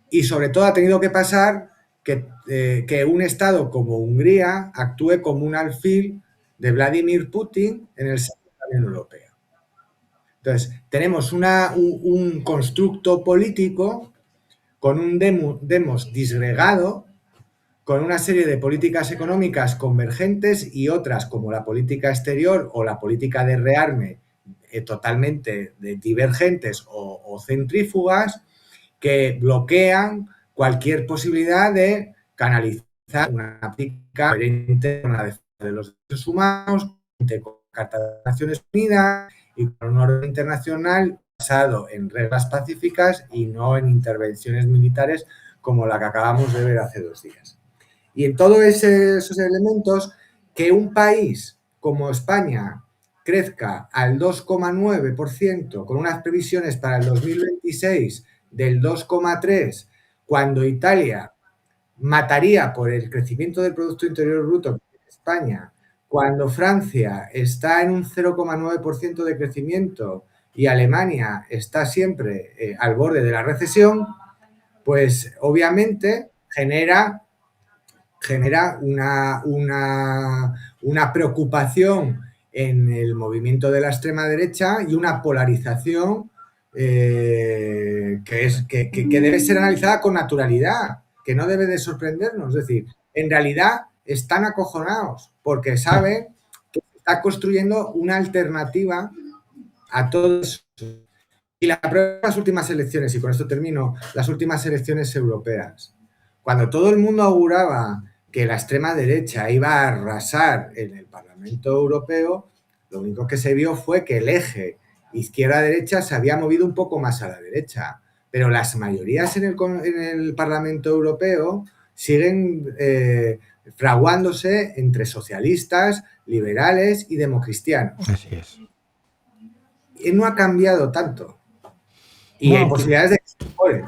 y sobre todo ha tenido que pasar que un Estado como Hungría actúe como un alfil de Vladimir Putin en el seno de la Unión Europea. Entonces, tenemos un constructo político con un demos disgregado, con una serie de políticas económicas convergentes y otras como la política exterior o la política de rearme totalmente divergentes o centrífugas que bloquean cualquier posibilidad de canalizar una política coherente con la defensa de los derechos humanos, con la Carta de las Naciones Unidas y con un orden internacional basado en reglas pacíficas y no en intervenciones militares como la que acabamos de ver hace 2 días. Y en todos esos elementos, que un país como España crezca al 2,9%, con unas previsiones para el 2026 del 2,3%, cuando Italia mataría por el crecimiento del Producto Interior Bruto en España, cuando Francia está en un 0,9% de crecimiento y Alemania está siempre al borde de la recesión, pues obviamente genera una preocupación en el movimiento de la extrema derecha y una polarización que debe ser analizada con naturalidad, que no debe de sorprendernos. Es decir, en realidad están acojonados porque saben que se está construyendo una alternativa a todo eso. Y las últimas elecciones, y con esto termino, las últimas elecciones europeas, cuando todo el mundo auguraba que la extrema derecha iba a arrasar en el Parlamento Europeo, lo único que se vio fue que el eje izquierda-derecha se había movido un poco más a la derecha, pero las mayorías en el Parlamento Europeo siguen fraguándose entre socialistas, liberales y democristianos. Así es. Y no ha cambiado tanto. Y hay posibilidades de que se mejore.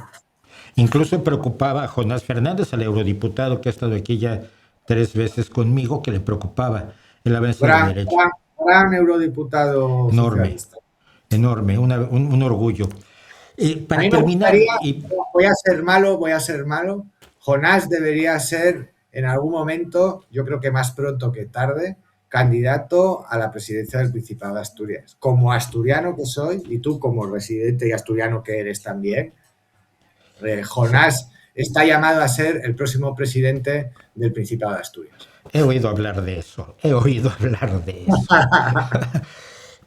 Incluso preocupaba a Jonás Fernández, al eurodiputado que ha estado aquí ya 3 veces conmigo, que le preocupaba el avance de la derecha. Gran eurodiputado enorme, socialista. Enorme, un orgullo. Para a mí terminar, voy a ser malo. Jonás debería ser en algún momento, yo creo que más pronto que tarde, candidato a la presidencia del Principado de Asturias. Como asturiano que soy, y tú como residente y asturiano que eres también, Jonás está llamado a ser el próximo presidente del Principado de Asturias. He oído hablar de eso.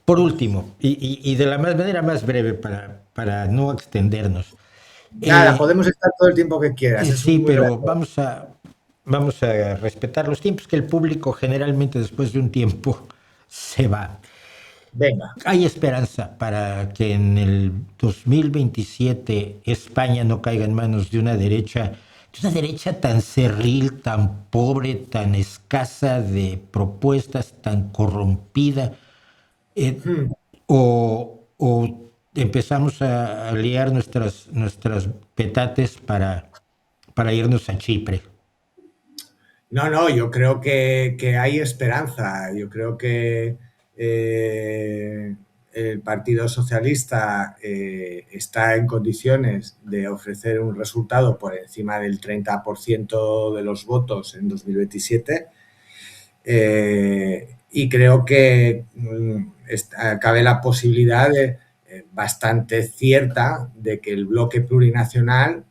Por último, y de la manera más breve para no extendernos. Nada, podemos estar todo el tiempo que quieras. Sí, pero vamos a respetar los tiempos, que el público generalmente después de un tiempo se va. Venga. ¿Hay esperanza para que en el 2027 España no caiga en manos de una derecha una derecha tan cerril, tan pobre, tan escasa de propuestas, tan corrompida, Hmm. o empezamos a liar nuestras petates para irnos a Chipre. No, no, yo creo que hay esperanza. Yo creo que eh, el Partido Socialista está en condiciones de ofrecer un resultado por encima del 30% de los votos en 2027. Y creo que cabe la posibilidad bastante cierta de que el bloque plurinacional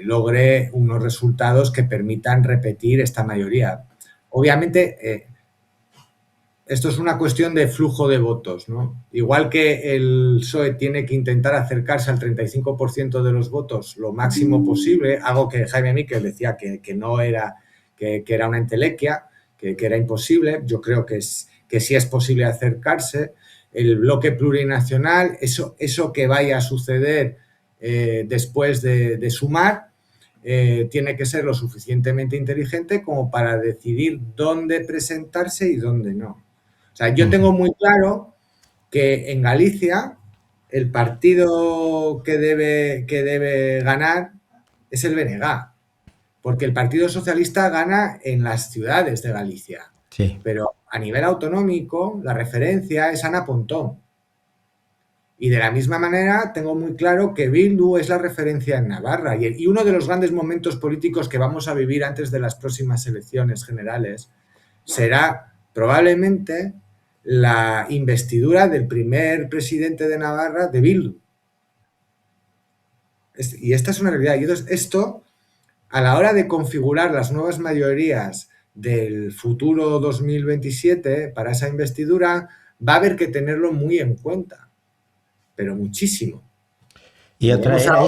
logre unos resultados que permitan repetir esta mayoría. Obviamente, esto es una cuestión de flujo de votos, ¿no? Igual que el PSOE tiene que intentar acercarse al 35% de los votos lo máximo posible, algo que Jaime Miquel decía que no era, que era una entelequia, que era imposible. Yo creo que sí es posible acercarse. El bloque plurinacional, eso que vaya a suceder después de sumar, tiene que ser lo suficientemente inteligente como para decidir dónde presentarse y dónde no. O sea, yo tengo muy claro que en Galicia el partido que debe ganar es el BNG, porque el Partido Socialista gana en las ciudades de Galicia, Sí. pero a nivel autonómico la referencia es Ana Pontón. Y de la misma manera tengo muy claro que Bildu es la referencia en Navarra y uno de los grandes momentos políticos que vamos a vivir antes de las próximas elecciones generales será probablemente la investidura del primer presidente de Navarra de Bildu. Y esta es una realidad. Y entonces esto, a la hora de configurar las nuevas mayorías del futuro 2027 para esa investidura, va a haber que tenerlo muy en cuenta, pero muchísimo. Y Tenemos atraer ahora.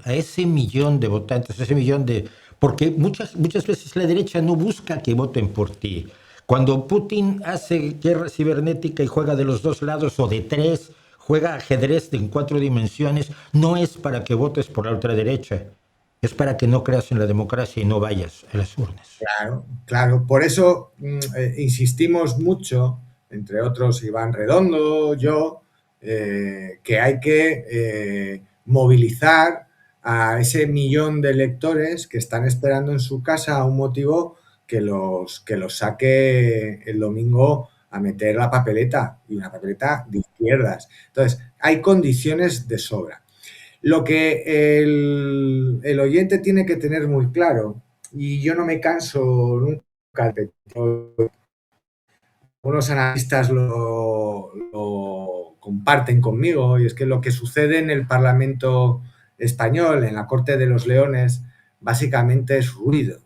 a ese millón de votantes, a ese millón de... Porque muchas veces la derecha no busca que voten por ti. Cuando Putin hace guerra cibernética y juega de los dos lados o de tres, juega ajedrez en 4 dimensiones, no es para que votes por la ultraderecha, es para que no creas en la democracia y no vayas a las urnas. Claro, claro. Por eso insistimos mucho, entre otros Iván Redondo, yo, que hay que movilizar a ese millón de electores que están esperando en su casa a un motivo que los saque el domingo a meter la papeleta, y una papeleta de izquierdas. Entonces, hay condiciones de sobra. Lo que el oyente tiene que tener muy claro, y yo no me canso nunca de unos analistas lo comparten conmigo, y es que lo que sucede en el Parlamento español, en la Corte de los Leones, básicamente es ruido.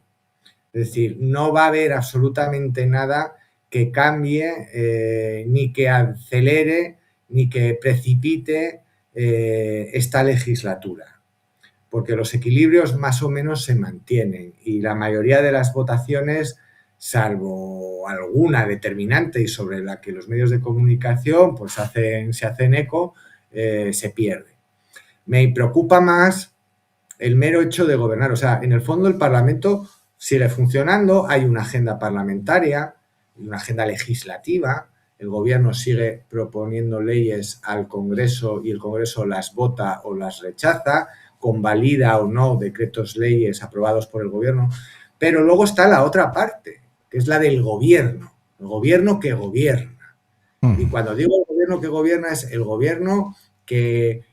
Es decir, no va a haber absolutamente nada que cambie, ni que acelere, ni que precipite esta legislatura, porque los equilibrios más o menos se mantienen y la mayoría de las votaciones, salvo alguna determinante y sobre la que los medios de comunicación pues se hacen eco, se pierde. Me preocupa más el mero hecho de gobernar. O sea, en el fondo el Parlamento sigue funcionando, hay una agenda parlamentaria, una agenda legislativa, el gobierno sigue proponiendo leyes al Congreso y el Congreso las vota o las rechaza, convalida o no decretos leyes aprobados por el gobierno, pero luego está la otra parte, que es la del gobierno, el gobierno que gobierna. Y cuando digo el gobierno que gobierna es el gobierno que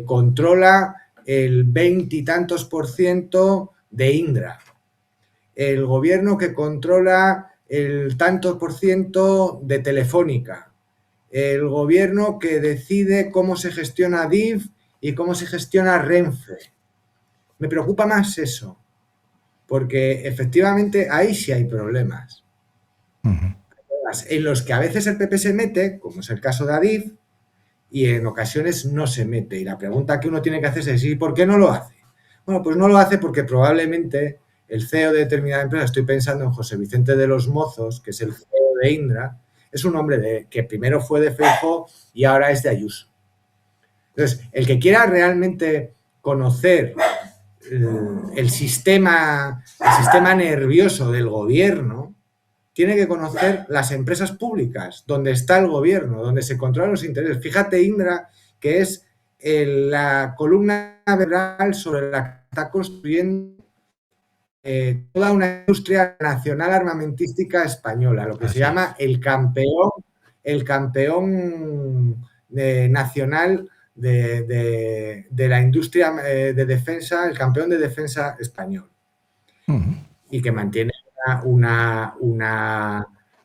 controla el 20 y tantos % de Indra, el gobierno que controla el tantos % de Telefónica, el gobierno que decide cómo se gestiona DIF y cómo se gestiona Renfe. Me preocupa más eso, porque efectivamente ahí sí hay problemas. En los que a veces el PP se mete, como es el caso de Adif, y en ocasiones no se mete. Y la pregunta que uno tiene que hacerse es, ¿y por qué no lo hace? Bueno, pues no lo hace porque probablemente el CEO de determinada empresa, estoy pensando en José Vicente de los Mozos, que es el CEO de Indra, es un hombre que primero fue de Feijóo y ahora es de Ayuso. Entonces, el que quiera realmente conocer el sistema nervioso del gobierno tiene que conocer las empresas públicas, donde está el gobierno, donde se controlan los intereses. Fíjate, Indra, que es la columna vertebral sobre la que está construyendo toda una industria nacional armamentística española, lo que se llama el campeón nacional de la industria de defensa, el campeón de defensa español. Y que mantiene una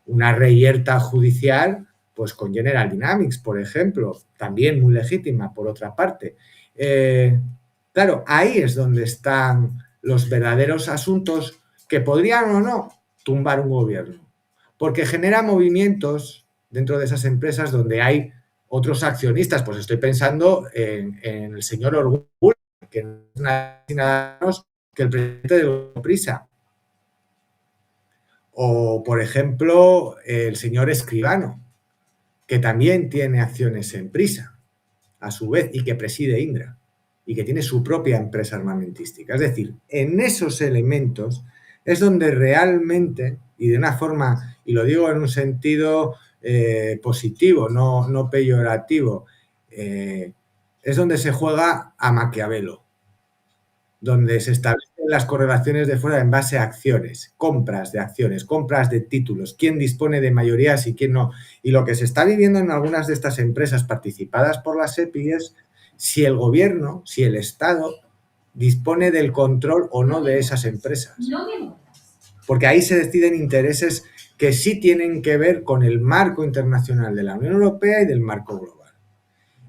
reyerta judicial pues con General Dynamics, por ejemplo, también muy legítima, por otra parte. Claro, ahí es donde están los verdaderos asuntos que podrían o no tumbar un gobierno, porque genera movimientos dentro de esas empresas donde hay otros accionistas. Pues estoy pensando en el señor Orgullo, que no es nada menos que el presidente de Grupo Prisa. O, por ejemplo, el señor Escribano, que también tiene acciones en Prisa, a su vez, y que preside Indra, y que tiene su propia empresa armamentística. Es decir, en esos elementos es donde realmente, y de una forma, y lo digo en un sentido positivo, no peyorativo, es donde se juega a Maquiavelo, donde se establecen las correlaciones de fuera en base a acciones, compras de títulos, quién dispone de mayorías y quién no. Y lo que se está viviendo en algunas de estas empresas participadas por la SEPI es si el gobierno, si el Estado dispone del control o no de esas empresas. Porque ahí se deciden intereses que sí tienen que ver con el marco internacional de la Unión Europea y del marco global.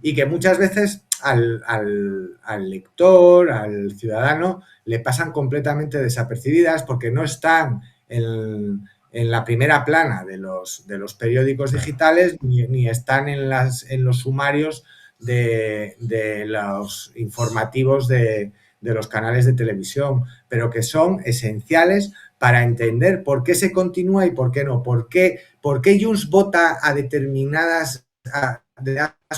Y que muchas veces al lector, al ciudadano, le pasan completamente desapercibidas porque no están en la primera plana de los periódicos digitales ni están en los sumarios de los informativos de los canales de televisión, pero que son esenciales para entender por qué se continúa y por qué no, por qué Junts vota a determinadas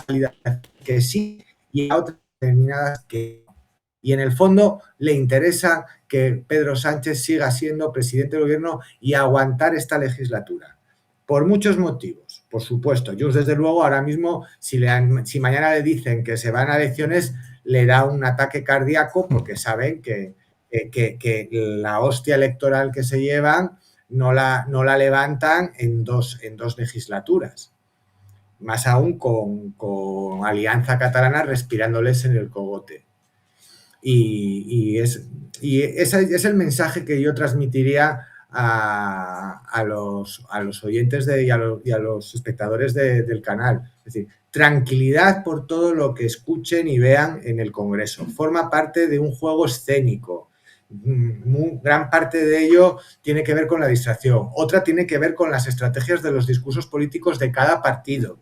calidades que sí y a otras determinadas que no. Y en el fondo le interesa que Pedro Sánchez siga siendo presidente del gobierno y aguantar esta legislatura. Por muchos motivos, por supuesto. Junts, desde luego, ahora mismo, si mañana le dicen que se van a elecciones, le da un ataque cardíaco porque saben que la hostia electoral que se llevan no la levantan en dos legislaturas. Más aún con Alianza Catalana respirándoles en el cogote. Y ese es el mensaje que yo transmitiría a los oyentes y a los espectadores del canal. Es decir, tranquilidad por todo lo que escuchen y vean en el Congreso. Forma parte de un juego escénico. Gran parte de ello tiene que ver con la distracción. Otra tiene que ver con las estrategias de los discursos políticos de cada partido.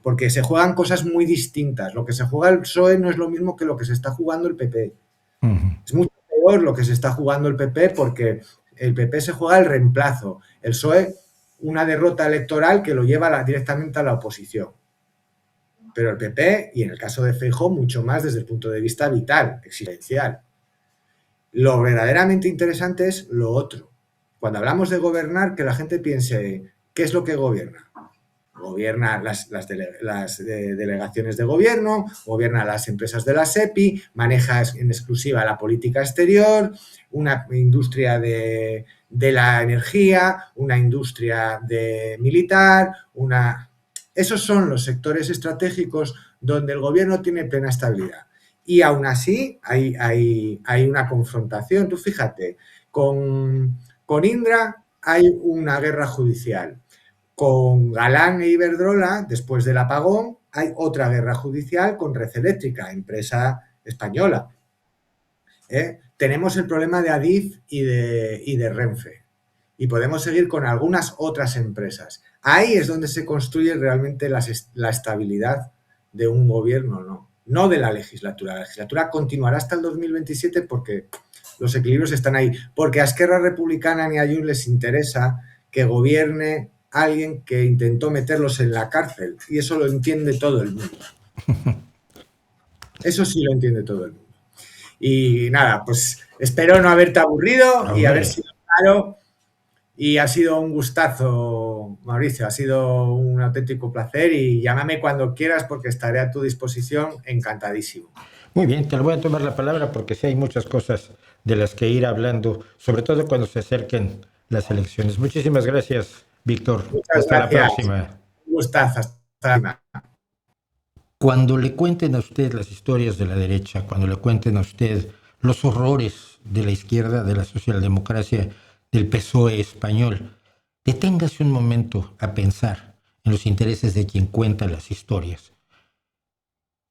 Porque se juegan cosas muy distintas. Lo que se juega el PSOE no es lo mismo que lo que se está jugando el PP. Es mucho peor lo que se está jugando el PP porque el PP se juega el reemplazo. El PSOE, una derrota electoral que lo lleva directamente a la oposición. Pero el PP, y en el caso de Feijóo, mucho más desde el punto de vista vital, existencial. Lo verdaderamente interesante es lo otro. Cuando hablamos de gobernar, que la gente piense, ¿qué es lo que gobierna? Gobierna las delegaciones de gobierno, gobierna las empresas de la SEPI, maneja en exclusiva la política exterior, una industria de la energía, una industria militar, Esos son los sectores estratégicos donde el gobierno tiene plena estabilidad. Y aún así hay una confrontación. Tú fíjate, con Indra hay una guerra judicial. Con Galán e Iberdrola, después del apagón, hay otra guerra judicial con Red Eléctrica, empresa española. Tenemos el problema de Adif y de Renfe. Y podemos seguir con algunas otras empresas. Ahí es donde se construye realmente la estabilidad de un gobierno, no de la legislatura. La legislatura continuará hasta el 2027 porque los equilibrios están ahí. Porque a Esquerra Republicana ni a Junts les interesa que gobierne alguien que intentó meterlos en la cárcel, y eso lo entiende todo el mundo. Eso sí lo entiende todo el mundo. Y nada, pues espero no haberte aburrido y haber Hombre, sido claro. Y ha sido un gustazo, Mauricio, ha sido un auténtico placer y llámame cuando quieras porque estaré a tu disposición encantadísimo. muy bien, te lo voy a tomar la palabra porque sí hay muchas cosas de las que ir hablando, sobre todo cuando se acerquen las elecciones. Muchísimas gracias, Víctor. Muchas Hasta la gracias. próxima. Un gustazo. Hasta la próxima. Cuando le cuenten a usted las historias de la derecha, cuando le cuenten a usted los horrores de la izquierda, de la socialdemocracia, del PSOE español, deténgase un momento a pensar en los intereses de quien cuenta las historias.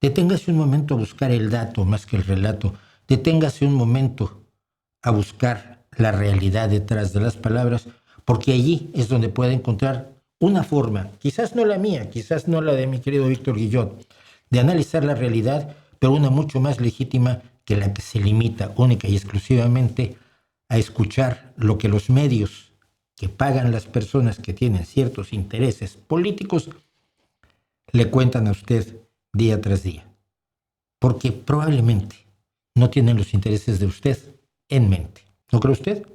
Deténgase un momento a buscar el dato más que el relato. Deténgase un momento a buscar la realidad detrás de las palabras, porque allí es donde puede encontrar una forma, quizás no la mía, quizás no la de mi querido Víctor Guillot, de analizar la realidad, pero una mucho más legítima que la que se limita única y exclusivamente a escuchar lo que los medios que pagan las personas que tienen ciertos intereses políticos le cuentan a usted día tras día, porque probablemente no tienen los intereses de usted en mente. ¿No cree usted?